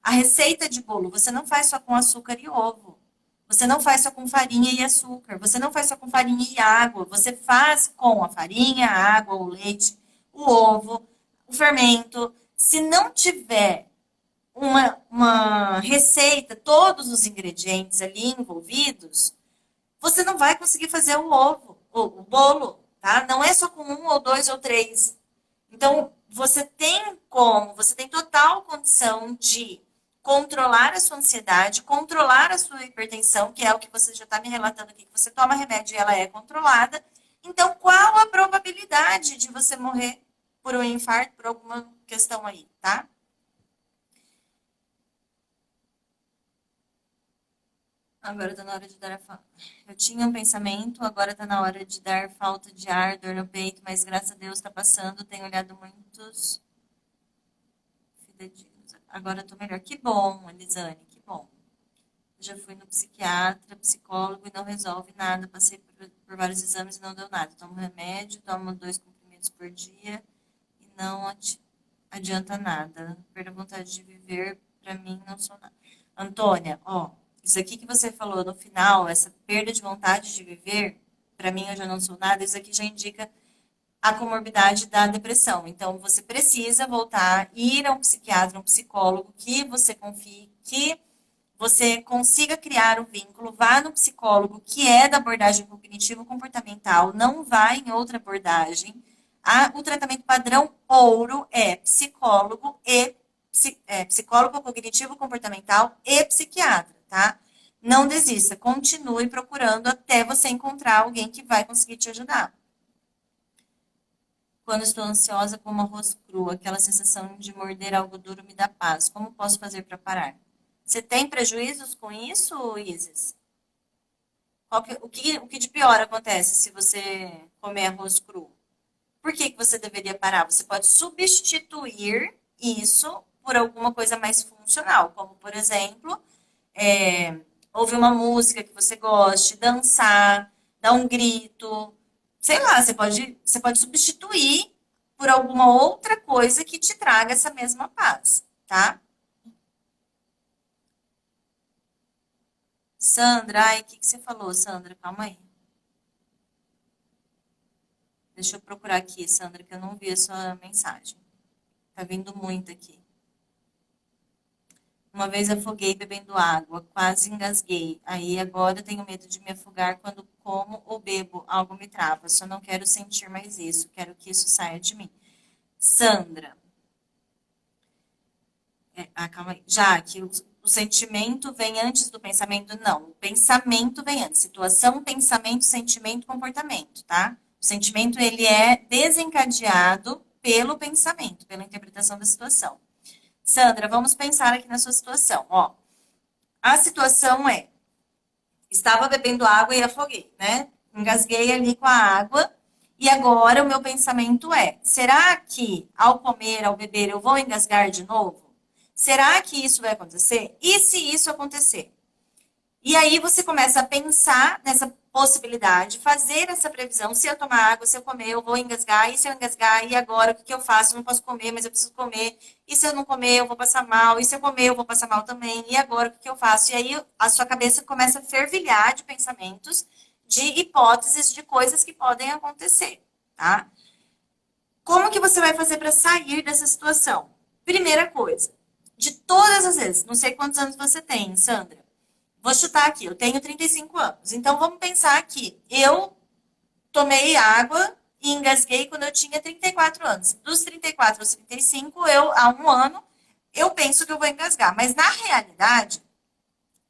A receita de bolo você não faz só com açúcar e ovo. Você não faz só com farinha e açúcar. Você não faz só com farinha e água. Você faz com a farinha, a água, o leite, o ovo, o fermento. Se não tiver uma receita, todos os ingredientes ali envolvidos, você não vai conseguir fazer o ovo, o bolo, tá? Não é só com um ou dois ou três. Então, você tem total condição de controlar a sua ansiedade, controlar a sua hipertensão, que é o que você já está me relatando aqui, que você toma remédio e ela é controlada. Então, qual a probabilidade de você morrer por um infarto, por alguma questão aí, tá? Agora tá na hora de dar a falta. Eu tinha um pensamento, agora tá na hora de dar falta de ar, dor no peito, mas graças a Deus tá passando. Tenho olhado muitos fidedignos. Agora eu tô melhor. Que bom, Elisane, que bom. Eu já fui no psiquiatra, psicólogo e não resolve nada. Passei por vários exames e não deu nada. Tomo remédio, tomo 2 comprimidos por dia e não adianta nada. Perder a vontade de viver, pra mim, não sou nada. Antônia, ó, isso aqui que você falou no final, essa perda de vontade de viver, pra mim eu já não sou nada, isso aqui já indica a comorbidade da depressão. Então, você precisa voltar, ir a um psiquiatra, um psicólogo que você confie, que você consiga criar o vínculo, vá no psicólogo que é da abordagem cognitivo-comportamental, não vá em outra abordagem. O tratamento padrão ouro é psicólogo e psicólogo cognitivo-comportamental e psiquiatra, tá? Não desista, continue procurando até você encontrar alguém que vai conseguir te ajudar. Quando estou ansiosa como arroz cru, aquela sensação de morder algo duro me dá paz. Como posso fazer para parar? Você tem prejuízos com isso, Isis? O que de pior acontece se você comer arroz cru? Por que você deveria parar? Você pode substituir isso por alguma coisa mais funcional, como, por exemplo, ouvir uma música que você goste, dançar, dar um grito. Sei lá, você pode substituir por alguma outra coisa que te traga essa mesma paz, tá? Sandra, ai, o que você falou, Sandra? Calma aí. Deixa eu procurar aqui, Sandra, que eu não vi a sua mensagem. Tá vindo muito aqui. Uma vez afoguei bebendo água, quase engasguei. Aí agora tenho medo de me afogar quando como ou bebo, algo me trava. Só não quero sentir mais isso, quero que isso saia de mim. Sandra, calma aí. Já que o sentimento vem antes do pensamento, não. O pensamento vem antes. Situação, pensamento, sentimento, comportamento, tá? O sentimento, ele é desencadeado pelo pensamento, pela interpretação da situação. Sandra, vamos pensar aqui na sua situação. Ó, a situação é, estava bebendo água e afoguei, né? Engasguei ali com a água. E agora o meu pensamento é: será que ao comer, ao beber, eu vou engasgar de novo? Será que isso vai acontecer? E se isso acontecer? E aí você começa a pensar nessa possibilidade, fazer essa previsão. Se eu tomar água, se eu comer, eu vou engasgar. E se eu engasgar, e agora o que eu faço? Eu não posso comer, mas eu preciso comer. E se eu não comer, eu vou passar mal. E se eu comer, eu vou passar mal também. E agora o que eu faço? E aí a sua cabeça começa a fervilhar de pensamentos, de hipóteses, de coisas que podem acontecer, tá? Como que você vai fazer para sair dessa situação? Primeira coisa, de todas as vezes, não sei quantos anos você tem, Sandra. Vou chutar aqui, eu tenho 35 anos. Então vamos pensar aqui. Eu tomei água e engasguei quando eu tinha 34 anos. Dos 34 aos 35, há um ano, eu penso que eu vou engasgar. Mas na realidade,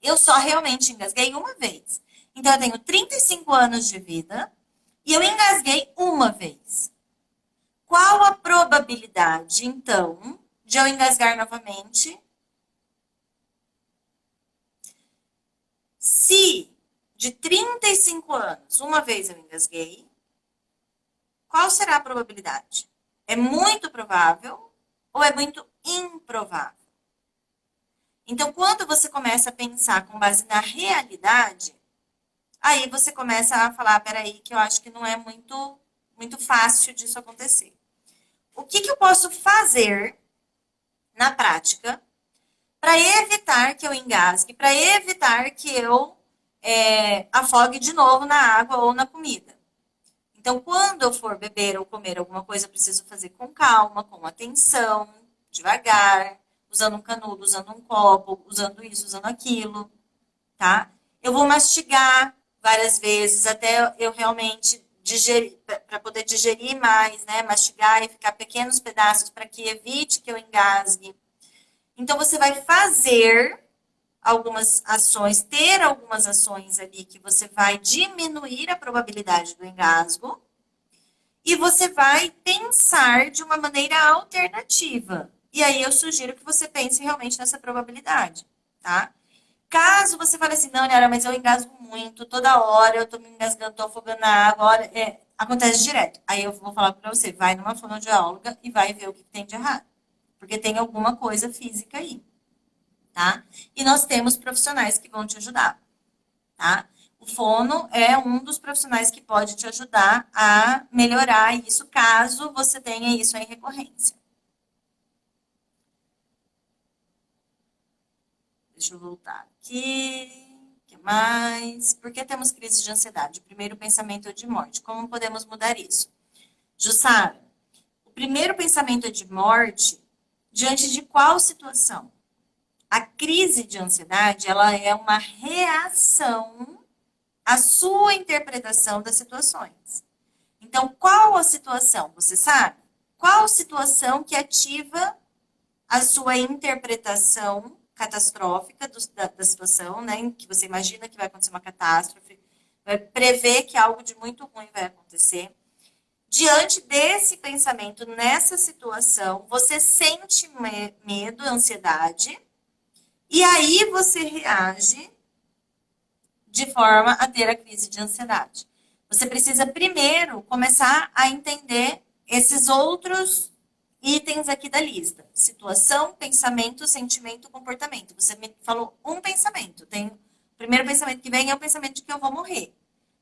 eu só realmente engasguei uma vez. Então eu tenho 35 anos de vida e eu engasguei uma vez. Qual a probabilidade, então, de eu engasgar novamente? Se de 35 anos, uma vez eu engasguei, qual será a probabilidade? É muito provável ou é muito improvável? Então, quando você começa a pensar com base na realidade, aí você começa a falar, peraí, que eu acho que não é muito fácil disso acontecer. O que eu posso fazer na prática para evitar que eu engasgue, para evitar que eu afogue de novo na água ou na comida? Então, quando eu for beber ou comer alguma coisa, eu preciso fazer com calma, com atenção, devagar, usando um canudo, usando um copo, usando isso, usando aquilo, tá? Eu vou mastigar várias vezes até eu realmente digerir, para poder digerir mais, né? Mastigar e ficar pequenos pedaços para que evite que eu engasgue. Então, você vai fazer algumas ações, ter algumas ações ali que você vai diminuir a probabilidade do engasgo e você vai pensar de uma maneira alternativa. E aí eu sugiro que você pense realmente nessa probabilidade, tá? Caso você fale assim, não, Nara, mas eu engasgo muito, toda hora eu tô me engasgando, tô afogando na água, olha, acontece direto. Aí eu vou falar pra você, vai numa fonoaudióloga e vai ver o que tem de errado. Porque tem alguma coisa física aí, tá? E nós temos profissionais que vão te ajudar, tá? O fono é um dos profissionais que pode te ajudar a melhorar isso, caso você tenha isso em recorrência. Deixa eu voltar aqui. O que mais? Por que temos crise de ansiedade? O primeiro pensamento é de morte. Como podemos mudar isso? Jussara, o primeiro pensamento é de morte diante de qual situação? A crise de ansiedade, ela é uma reação à sua interpretação das situações. Então, qual a situação? Você sabe? Qual situação que ativa a sua interpretação catastrófica da situação, né, em que você imagina que vai acontecer uma catástrofe, vai prever que algo de muito ruim vai acontecer. Diante desse pensamento, nessa situação, você sente medo, ansiedade, e aí você reage de forma a ter a crise de ansiedade. Você precisa primeiro começar a entender esses outros itens aqui da lista: situação, pensamento, sentimento, comportamento. Você me falou um pensamento. Tem o primeiro pensamento que vem é o pensamento de que eu vou morrer.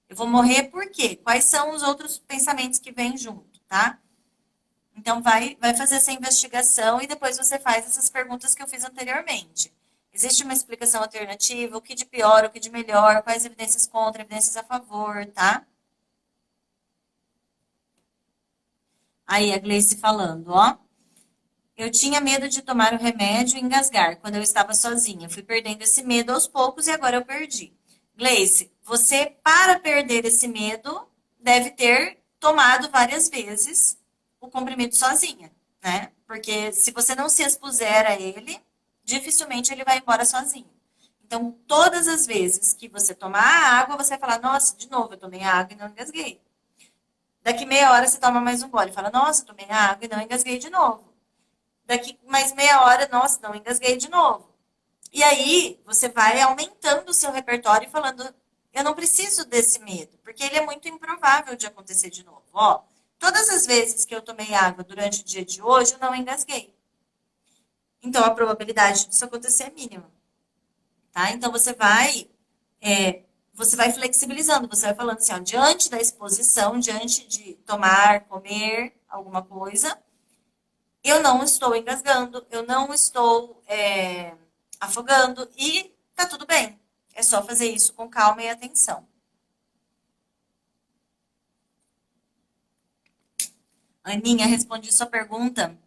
Eu vou morrer por quê? Quais são os outros pensamentos que vêm junto, tá? Então vai fazer essa investigação e depois você faz essas perguntas que eu fiz anteriormente. Existe uma explicação alternativa? O que de pior, o que de melhor? Quais evidências contra, evidências a favor, tá? Aí a Gleice falando, ó. Eu tinha medo de tomar o remédio e engasgar quando eu estava sozinha. Fui perdendo esse medo aos poucos e agora eu perdi. Gleice, você, para perder esse medo, deve ter tomado várias vezes o comprimido sozinha, né? Porque se você não se expuser a ele, dificilmente ele vai embora sozinho. Então, todas as vezes que você tomar a água, você vai falar, nossa, de novo, eu tomei a água e não engasguei. Daqui meia hora você toma mais um gole e fala, nossa, eu tomei a água e não engasguei de novo. Daqui mais meia hora, nossa, não engasguei de novo. E aí, você vai aumentando o seu repertório e falando, eu não preciso desse medo, porque ele é muito improvável de acontecer de novo. Ó, todas as vezes que eu tomei água durante o dia de hoje, eu não engasguei. Então, a probabilidade disso acontecer é mínima, tá? Então, você vai flexibilizando, você vai falando assim, ó, diante da exposição, diante de tomar, comer alguma coisa, eu não estou engasgando, eu não estou afogando e tá tudo bem. É só fazer isso com calma e atenção. Aninha, respondi sua pergunta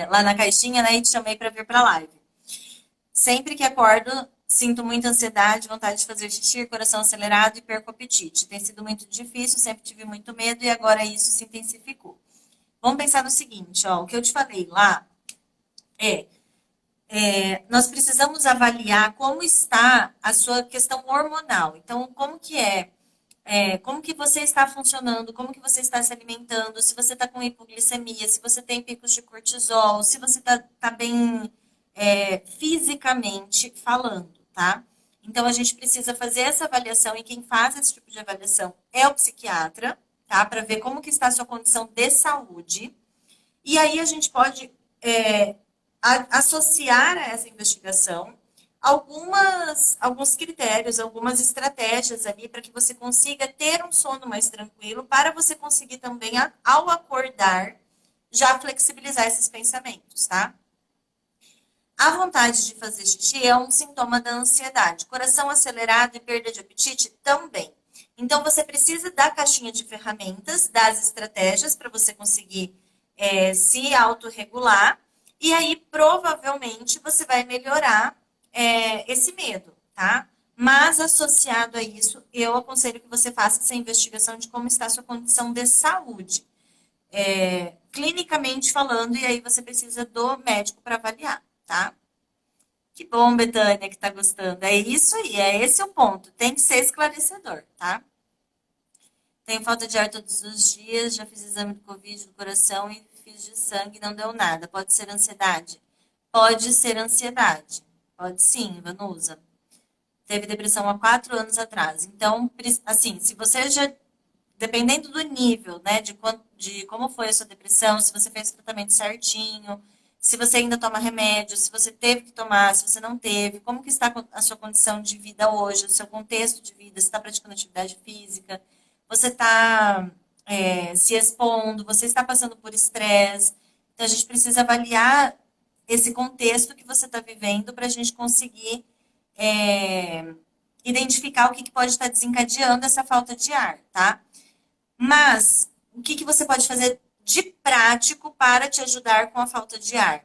lá na caixinha, né? E te chamei para vir para a live. Sempre que acordo, sinto muita ansiedade, vontade de fazer xixi, coração acelerado e perco o apetite. Tem sido muito difícil, sempre tive muito medo e agora isso se intensificou. Vamos pensar no seguinte, ó, o que eu te falei lá é nós precisamos avaliar como está a sua questão hormonal. Então, como que você está funcionando, como que você está se alimentando, se você está com hipoglicemia, se você tem picos de cortisol, se você tá bem fisicamente falando, tá? Então, a gente precisa fazer essa avaliação e quem faz esse tipo de avaliação é o psiquiatra, tá? Para ver como que está a sua condição de saúde. E aí a gente pode associar a essa investigação alguns critérios, algumas estratégias ali para que você consiga ter um sono mais tranquilo, para você conseguir também, ao acordar, já flexibilizar esses pensamentos, tá? A vontade de fazer xixi é um sintoma da ansiedade. Coração acelerado e perda de apetite também. Então, você precisa da caixinha de ferramentas, das estratégias para você conseguir se autorregular. E aí, provavelmente, você vai melhorar esse medo, tá? Mas, associado a isso, eu aconselho que você faça essa investigação de como está a sua condição de saúde. Clinicamente falando, e aí você precisa do médico para avaliar, tá? Que bom, Betânia, que tá gostando. É isso aí, esse o ponto. Tem que ser esclarecedor, tá? Tenho falta de ar todos os dias, já fiz exame do Covid do coração e fiz de sangue, não deu nada. Pode ser ansiedade? Pode ser ansiedade, Pode sim, Vanusa. Teve depressão há 4 anos atrás. Então, assim, se você já, dependendo do nível, né, de como foi a sua depressão, se você fez o tratamento certinho, se você ainda toma remédio, se você teve que tomar, se você não teve, como que está a sua condição de vida hoje, o seu contexto de vida, se está praticando atividade física, você está se expondo, você está passando por estresse. Então, a gente precisa avaliar esse contexto que você está vivendo para a gente conseguir é, identificar o que pode estar desencadeando essa falta de ar, tá? Mas o que você pode fazer de prático para te ajudar com a falta de ar?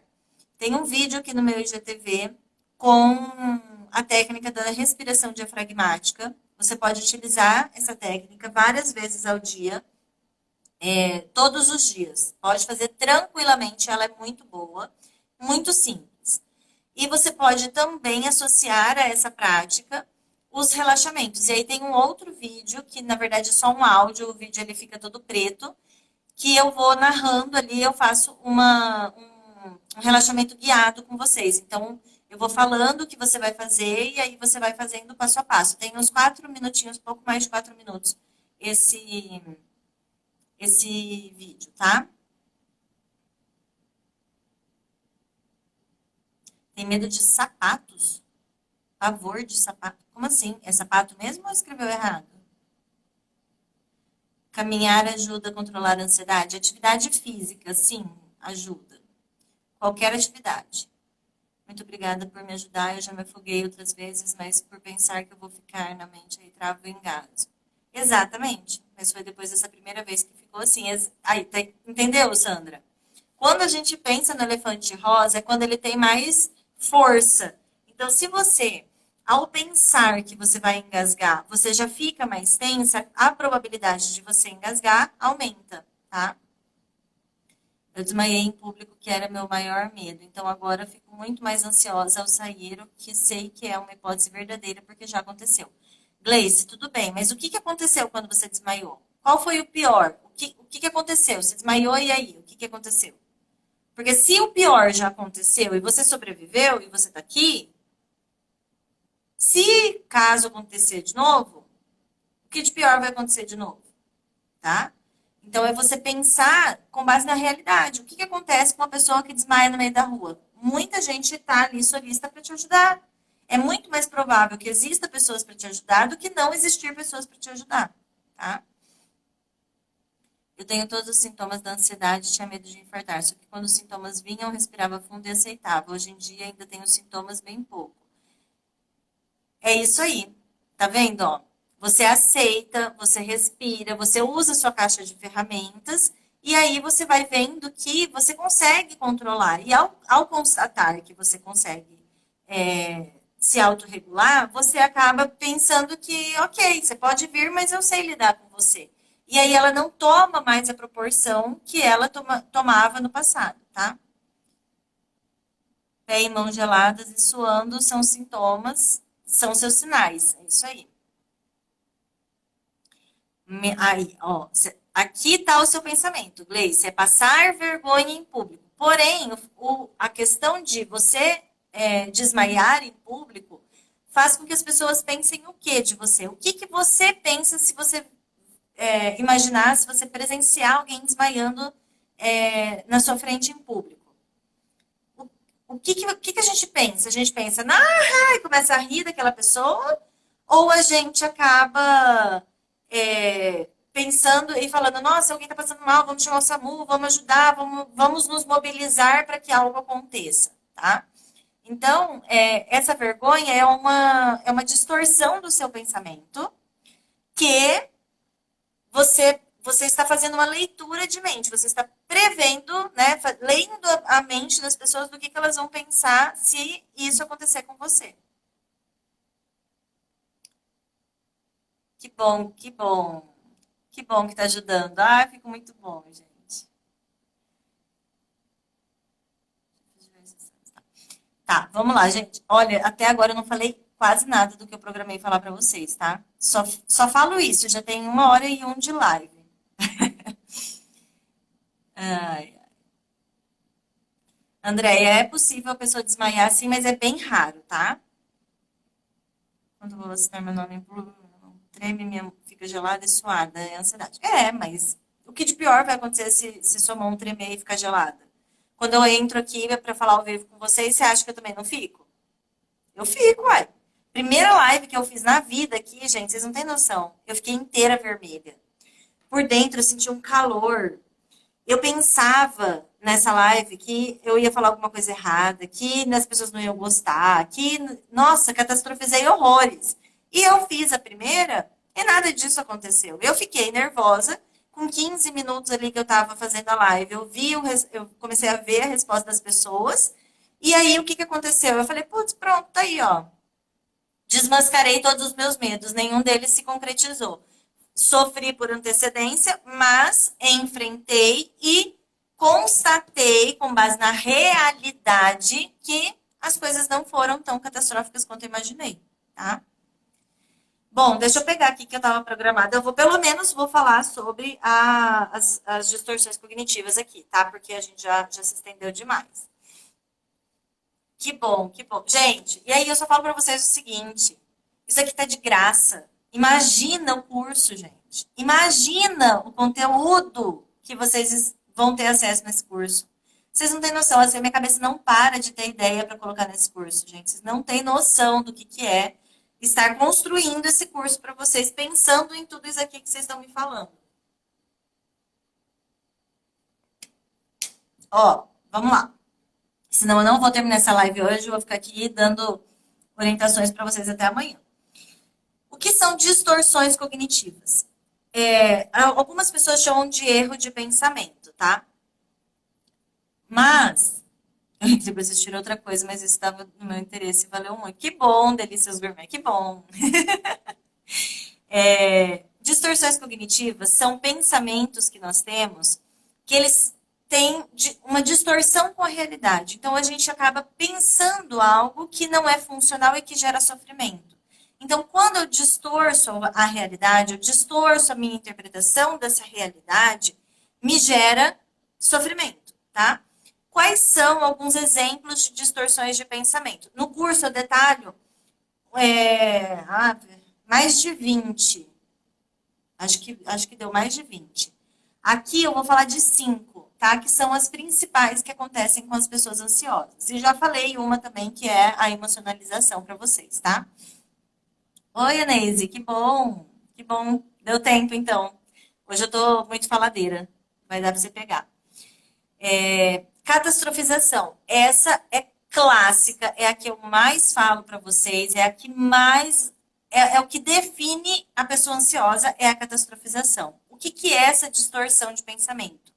Tem um vídeo aqui no meu IGTV com a técnica da respiração diafragmática. Você pode utilizar essa técnica várias vezes ao dia, todos os dias. Pode fazer tranquilamente, ela é muito boa, muito simples. E você pode também associar a essa prática os relaxamentos. E aí tem um outro vídeo, que na verdade é só um áudio, o vídeo ele fica todo preto, que eu vou narrando ali, eu faço um relaxamento guiado com vocês. Então, eu vou falando o que você vai fazer e aí você vai fazendo passo a passo. Tem uns 4 minutinhos, pouco mais de 4 minutos, esse, esse vídeo, tá? Tem medo de sapatos? Pavor de sapato? Como assim? É sapato mesmo ou escreveu errado? Caminhar ajuda a controlar a ansiedade? Atividade física, sim, ajuda. Qualquer atividade. Muito obrigada por me ajudar. Eu já me afoguei outras vezes, mas por pensar que eu vou ficar na mente aí travo e engasgo. Exatamente. Mas foi depois dessa primeira vez que ficou assim. Aí, entendeu, Sandra? Quando a gente pensa no elefante rosa, é quando ele tem mais força. Então, se você, ao pensar que você vai engasgar, você já fica mais tensa, a probabilidade de você engasgar aumenta, tá? Eu desmaiei em público, que era meu maior medo. Então, agora eu fico muito mais ansiosa ao sair, o que sei que é uma hipótese verdadeira, porque já aconteceu. Gleice, tudo bem, mas o que aconteceu quando você desmaiou? Qual foi o pior? O que aconteceu? Você desmaiou e aí? O que aconteceu? Porque se o pior já aconteceu e você sobreviveu e você está aqui, se caso acontecer de novo, o que de pior vai acontecer de novo? Tá? Então é você pensar com base na realidade. O que acontece com uma pessoa que desmaia no meio da rua? Muita gente está ali solista para te ajudar. É muito mais provável que exista pessoas para te ajudar do que não existir pessoas para te ajudar. Tá? Eu tenho todos os sintomas da ansiedade e tinha medo de infartar. Só que quando os sintomas vinham, eu respirava fundo e aceitava. Hoje em dia ainda tenho sintomas bem pouco. É isso aí. Tá vendo? Ó? Você aceita, você respira, você usa a sua caixa de ferramentas e aí você vai vendo que você consegue controlar. E ao constatar que você consegue se autorregular, você acaba pensando que, ok, você pode vir, mas eu sei lidar com você. E aí ela não toma mais a proporção que ela tomava no passado, tá? Pé e mãos geladas e suando são sintomas, são seus sinais. É isso aí. Aí, ó, aqui está o seu pensamento, Gleice, é passar vergonha em público. Porém, a questão de você desmaiar em público faz com que as pessoas pensem o que de você? O que você pensa se você imaginar, se você presenciar alguém desmaiando na sua frente em público? O que a gente pensa? A gente pensa, e começa a rir daquela pessoa, ou a gente acaba pensando e falando, nossa, alguém está passando mal, vamos chamar o SAMU, vamos ajudar, vamos nos mobilizar para que algo aconteça, tá? Então, essa vergonha é uma distorção do seu pensamento que você está fazendo uma leitura de mente, você está prevendo, né, lendo a mente das pessoas do que elas vão pensar se isso acontecer com você. Que bom, que bom. Que bom que está ajudando. Ah, fico muito bom, gente. Tá, vamos lá, gente. Olha, até agora eu não falei quase nada do que eu programei falar para vocês, tá? Só falo isso, já tem 1 hora e 1 de live. Ai, Andréia, é possível a pessoa desmaiar sim, mas é bem raro, tá? Quando eu vou assinar meu nome em público, treme, minha fica gelada e suada, é ansiedade. É, mas o que de pior vai acontecer se sua mão tremer e ficar gelada? Quando eu entro aqui para falar ao vivo com vocês, você acha que eu também não fico? Eu fico, uai. Primeira live que eu fiz na vida aqui, gente, vocês não têm noção. Eu fiquei inteira vermelha. Por dentro eu senti um calor. Eu pensava nessa live que eu ia falar alguma coisa errada, que as pessoas não iam gostar, que, nossa, catastrofizei horrores. E eu fiz a primeira e nada disso aconteceu. Eu fiquei nervosa. Com 15 minutos ali que eu estava fazendo a live, eu comecei a ver a resposta das pessoas. E aí, o que, que aconteceu? Eu falei, putz, pronto, tá aí, ó. Desmascarei todos os meus medos, nenhum deles se concretizou. Sofri por antecedência, mas enfrentei e constatei, com base na realidade, que as coisas não foram tão catastróficas quanto eu imaginei, tá? Bom, deixa eu pegar aqui que eu estava programada. Eu vou, pelo menos, vou falar sobre as distorções cognitivas aqui, tá? Porque a gente já se estendeu demais. Que bom, que bom. Gente, e aí eu só falo para vocês o seguinte: isso aqui tá de graça. Imagina o curso, gente. Imagina o conteúdo que vocês vão ter acesso nesse curso. Vocês não têm noção, assim, a minha cabeça não para de ter ideia para colocar nesse curso, gente. Vocês não têm noção do que é estar construindo esse curso para vocês, pensando em tudo isso aqui que vocês estão me falando. Ó, vamos lá. Senão eu não vou terminar essa live hoje, eu vou ficar aqui dando orientações para vocês até amanhã. O que são distorções cognitivas? Algumas pessoas chamam de erro de pensamento, tá? Mas, eu entrei para assistir outra coisa, mas isso estava no meu interesse e valeu muito. Que bom, Delícias Gourmet, que bom. Distorções cognitivas são pensamentos que nós temos que eles têm uma distorção com a realidade. Então, a gente acaba pensando algo que não é funcional e que gera sofrimento. Então, quando eu distorço a realidade, eu distorço a minha interpretação dessa realidade, me gera sofrimento, tá? Quais são alguns exemplos de distorções de pensamento? No curso eu detalho mais de 20. Acho que deu mais de 20. Aqui eu vou falar de 5, tá? Que são as principais que acontecem com as pessoas ansiosas. E já falei uma também, que é a emocionalização para vocês, tá? Oi, Aneise, que bom. Que bom. Deu tempo, então. Hoje eu tô muito faladeira. Vai dar para você pegar. Catastrofização. Essa é clássica, é a que eu mais falo para vocês, é a que mais é o que define a pessoa ansiosa, é a catastrofização. O que, que é essa distorção de pensamento?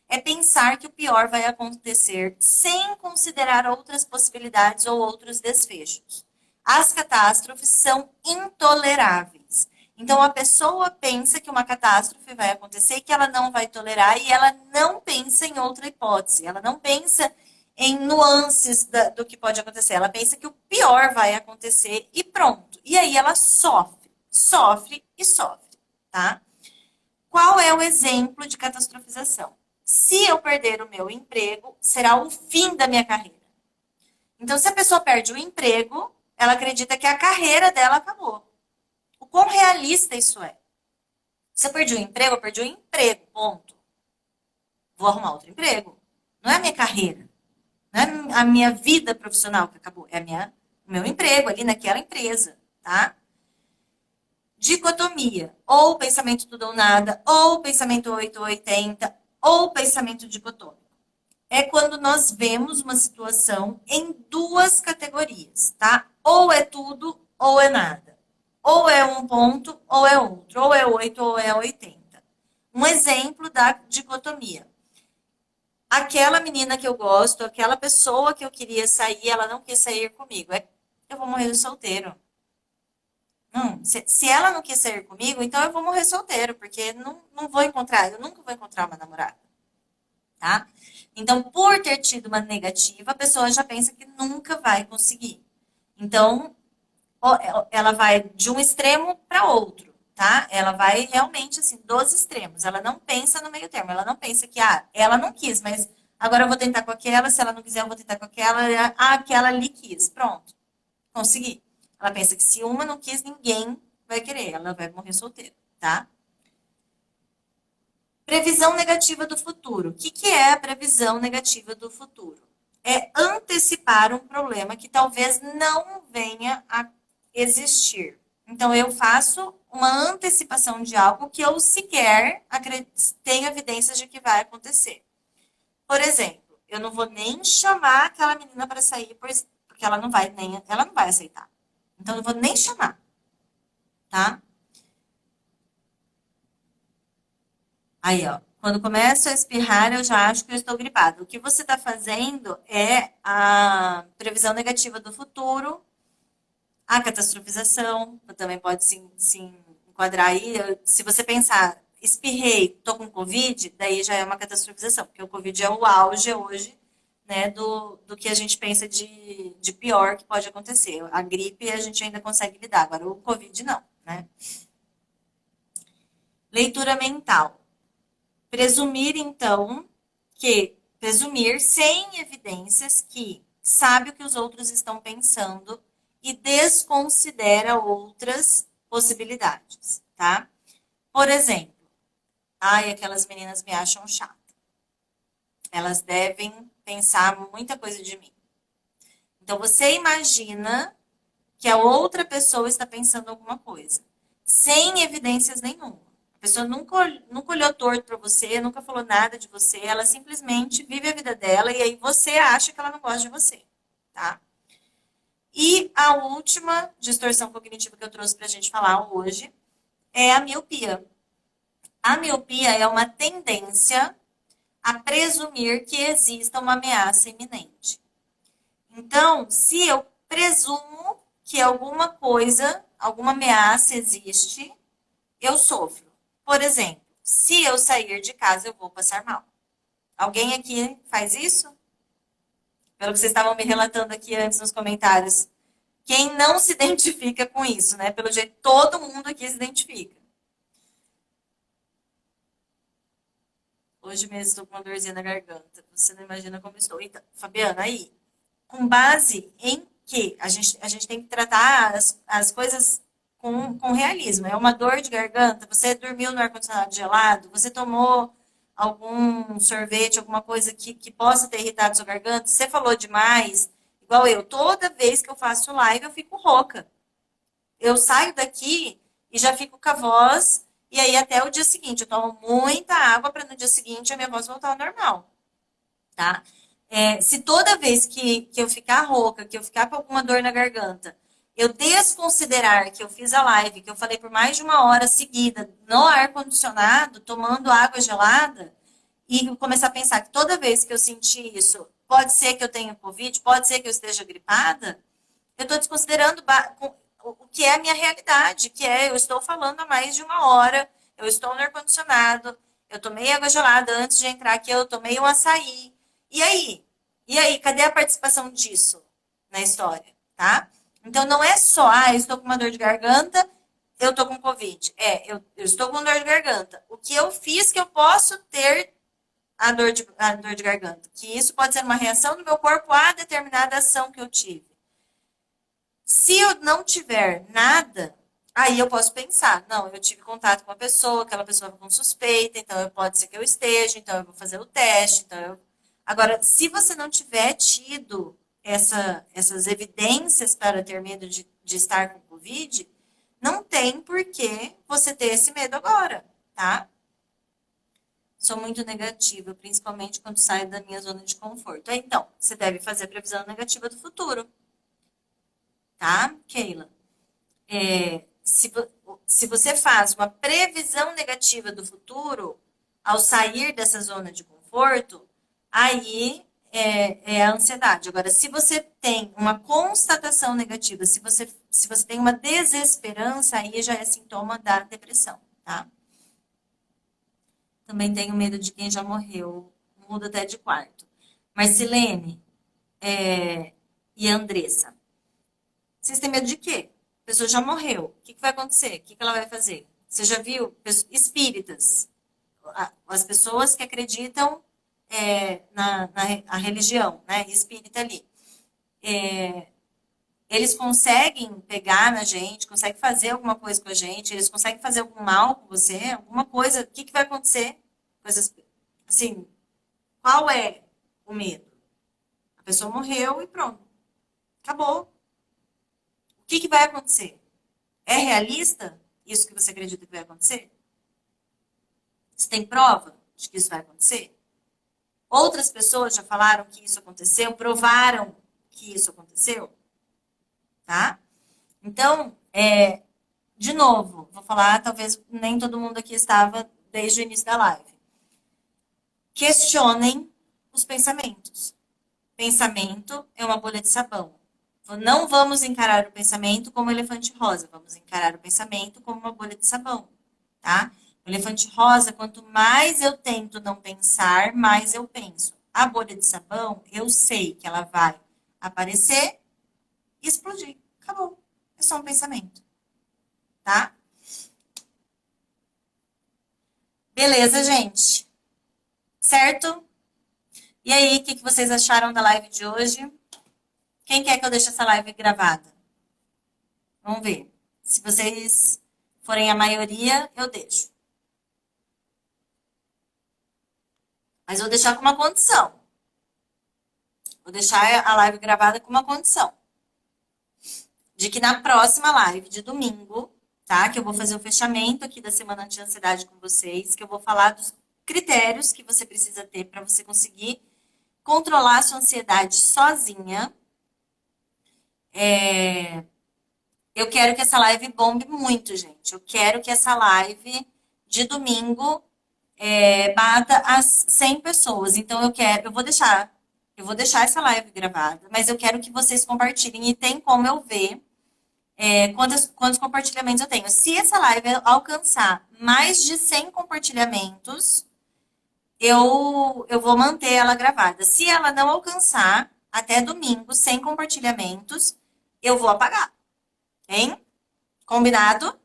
É pensar que o pior vai acontecer sem considerar outras possibilidades ou outros desfechos. As catástrofes são intoleráveis. Então, a pessoa pensa que uma catástrofe vai acontecer e que ela não vai tolerar, e ela não pensa em outra hipótese, ela não pensa em nuances do que pode acontecer, ela pensa que o pior vai acontecer e pronto. E aí ela sofre, sofre e sofre, tá? Qual é o exemplo de catastrofização? Se eu perder o meu emprego, será o fim da minha carreira. Então, se a pessoa perde o emprego, ela acredita que a carreira dela acabou. O quão realista isso é? Se eu perdi o emprego, eu perdi o emprego, ponto. Vou arrumar outro emprego. Não é a minha carreira. Não é a minha vida profissional que acabou. É o meu emprego ali naquela empresa, tá? Dicotomia. Ou pensamento tudo ou nada, ou pensamento 8 ou 80, ou pensamento dicotômico. É quando nós vemos uma situação em duas categorias, tá? Ou é tudo, ou é nada. Ou é um ponto, ou é outro. Ou é 8, ou é 80. Um exemplo da dicotomia. Aquela menina que eu gosto, aquela pessoa que eu queria sair, ela não quis sair comigo. Eu vou morrer solteiro. Se ela não quis sair comigo, então eu vou morrer solteiro, porque não vou encontrar, eu nunca vou encontrar uma namorada. Tá? Então, por ter tido uma negativa, a pessoa já pensa que nunca vai conseguir. Então, ela vai de um extremo para outro, tá? Ela vai realmente, assim, dos extremos. Ela não pensa no meio termo. Ela não pensa que, ela não quis, mas Agora eu vou tentar com aquela, se ela não quiser, eu vou tentar com aquela. Ah, aquela ali quis. Pronto. Consegui. Ela pensa que se uma não quis, ninguém vai querer. Ela vai morrer solteira, tá? Previsão negativa do futuro. O que é a previsão negativa do futuro? É antecipar um problema que talvez não venha a existir. Então, eu faço uma antecipação de algo que eu sequer tenho evidências de que vai acontecer. Por exemplo, eu não vou nem chamar aquela menina para sair, porque ela não vai aceitar. Então, eu não vou nem chamar, tá? Aí, ó. Quando começo a espirrar, eu já acho que eu estou gripada. O que você está fazendo é a previsão negativa do futuro, a catastrofização, também pode se enquadrar aí. Se você pensar, espirrei, tô com Covid, daí já é uma catastrofização, porque o Covid é o auge hoje, né, do que a gente pensa de pior que pode acontecer. A gripe a gente ainda consegue lidar, agora o Covid não, né? Leitura mental. Presumir, então, presumir sem evidências que sabe o que os outros estão pensando e desconsidera outras possibilidades, tá? Por exemplo, ai, aquelas meninas me acham chata. Elas devem pensar muita coisa de mim. Então, você imagina que a outra pessoa está pensando alguma coisa, sem evidências nenhuma. A pessoa nunca olhou torto para você, nunca falou nada de você, ela simplesmente vive a vida dela e aí você acha que ela não gosta de você, tá? E a última distorção cognitiva que eu trouxe para a gente falar hoje é a miopia. A miopia é uma tendência a presumir que exista uma ameaça iminente. Então, se eu presumo que alguma coisa, alguma ameaça existe, eu sofro. Por exemplo, se eu sair de casa, eu vou passar mal. Alguém aqui faz isso? Pelo que vocês estavam me relatando aqui antes nos comentários. Quem não se identifica com isso, né? Pelo jeito, todo mundo aqui se identifica. Hoje mesmo estou com uma dorzinha na garganta. Você não imagina como estou. Então, Fabiana, aí, com base em que a gente tem que tratar as coisas com realismo. É uma dor de garganta, você dormiu no ar-condicionado gelado, você tomou algum sorvete, alguma coisa que possa ter irritado sua garganta, você falou demais, igual eu, toda vez que eu faço live eu fico rouca. Eu saio daqui e já fico com a voz, e aí até o dia seguinte, eu tomo muita água para no dia seguinte a minha voz voltar ao normal, tá? Se toda vez que eu ficar rouca, que eu ficar com alguma dor na garganta, eu desconsiderar que eu fiz a live, que eu falei por mais de uma hora seguida no ar-condicionado, tomando água gelada, e começar a pensar que toda vez que eu sentir isso, pode ser que eu tenha Covid, pode ser que eu esteja gripada, eu estou desconsiderando o que é a minha realidade, que é eu estou falando há mais de uma hora, eu estou no ar-condicionado, eu tomei água gelada antes de entrar aqui, eu tomei um açaí. E aí? E aí, cadê a participação disso na história, tá? Então, não é só, eu estou com uma dor de garganta, eu estou com Covid. Eu estou com dor de garganta. O que eu fiz que eu posso ter a dor de garganta? Que isso pode ser uma reação do meu corpo a determinada ação que eu tive. Se eu não tiver nada, aí eu posso pensar, não, eu tive contato com uma pessoa, aquela pessoa com suspeita, então pode ser que eu esteja, então eu vou fazer o teste, Agora, se você não tiver tido essas evidências para ter medo de estar com Covid, não tem por que você ter esse medo agora, tá? Sou muito negativa, principalmente quando saio da minha zona de conforto. Então, você deve fazer a previsão negativa do futuro, tá, Keila? Se você faz uma previsão negativa do futuro, ao sair dessa zona de conforto, aí é a ansiedade. Agora, se você tem uma constatação negativa, se você tem uma desesperança, aí já é sintoma da depressão, tá? Também tenho medo de quem já morreu, muda até de quarto. Marcilene e Andressa, vocês têm medo de quê? A pessoa já morreu. O que vai acontecer? O que ela vai fazer? Você já viu espíritas? As pessoas que acreditam a religião, né, espírita ali. Eles conseguem pegar na gente, conseguem fazer alguma coisa com a gente, eles conseguem fazer algum mal com você, alguma coisa, o que vai acontecer? Coisas assim, qual é o medo? A pessoa morreu e pronto. Acabou. O que vai acontecer? É realista isso que você acredita que vai acontecer? Você tem prova de que isso vai acontecer? Outras pessoas já falaram que isso aconteceu, provaram que isso aconteceu, tá? Então, de novo, vou falar, talvez nem todo mundo aqui estava desde o início da live. Questionem os pensamentos. Pensamento é uma bolha de sabão. Não vamos encarar o pensamento como elefante rosa, vamos encarar o pensamento como uma bolha de sabão, tá? O elefante rosa, quanto mais eu tento não pensar, mais eu penso. A bolha de sabão, eu sei que ela vai aparecer e explodir. Acabou. É só um pensamento, tá? Beleza, gente? Certo? E aí, o que vocês acharam da live de hoje? Quem quer que eu deixe essa live gravada? Vamos ver. Se vocês forem a maioria, eu deixo. Mas vou deixar com uma condição. Vou deixar a live gravada com uma condição. De que na próxima live de domingo, tá? Que eu vou fazer o fechamento aqui da Semana Anti-Ansiedade com vocês, que eu vou falar dos critérios que você precisa ter para você conseguir controlar a sua ansiedade sozinha. Eu quero que essa live bombe muito, gente. Eu quero que essa live de domingo bata as 100 pessoas. Então eu vou deixar essa live gravada, mas eu quero que vocês compartilhem e tem como eu ver quantos compartilhamentos eu tenho. Se essa live alcançar mais de 100 compartilhamentos, eu vou manter ela gravada. Se ela não alcançar até domingo 100 compartilhamentos, eu vou apagar. Hein? Combinado?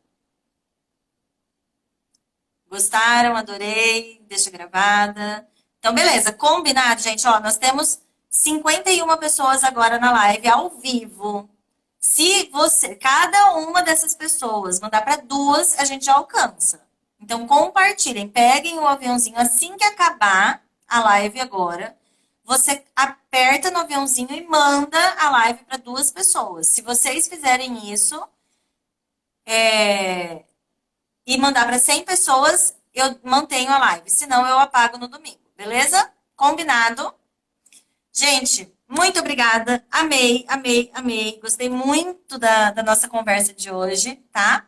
Gostaram? Adorei. Deixa gravada. Então, beleza. Combinado, gente. Ó, nós temos 51 pessoas agora na live, ao vivo. Se você, cada uma dessas pessoas, mandar para 2, a gente já alcança. Então, compartilhem. Peguem o aviãozinho assim que acabar a live agora. Você aperta no aviãozinho e manda a live para 2 pessoas. Se vocês fizerem isso, e mandar para 100 pessoas, eu mantenho a live. Senão, eu apago no domingo. Beleza? Combinado? Gente, muito obrigada. Amei, amei, amei. Gostei muito da nossa conversa de hoje, tá?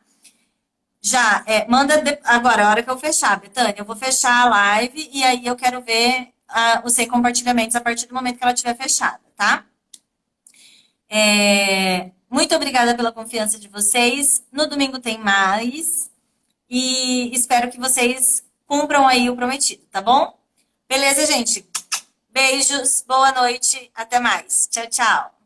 Já, agora, a hora que eu fechar, Betânia, eu vou fechar a live e aí eu quero ver os 100 compartilhamentos a partir do momento que ela estiver fechada, tá? Muito obrigada pela confiança de vocês. No domingo tem mais. E espero que vocês cumpram aí o prometido, tá bom? Beleza, gente? Beijos, boa noite, até mais. Tchau, tchau.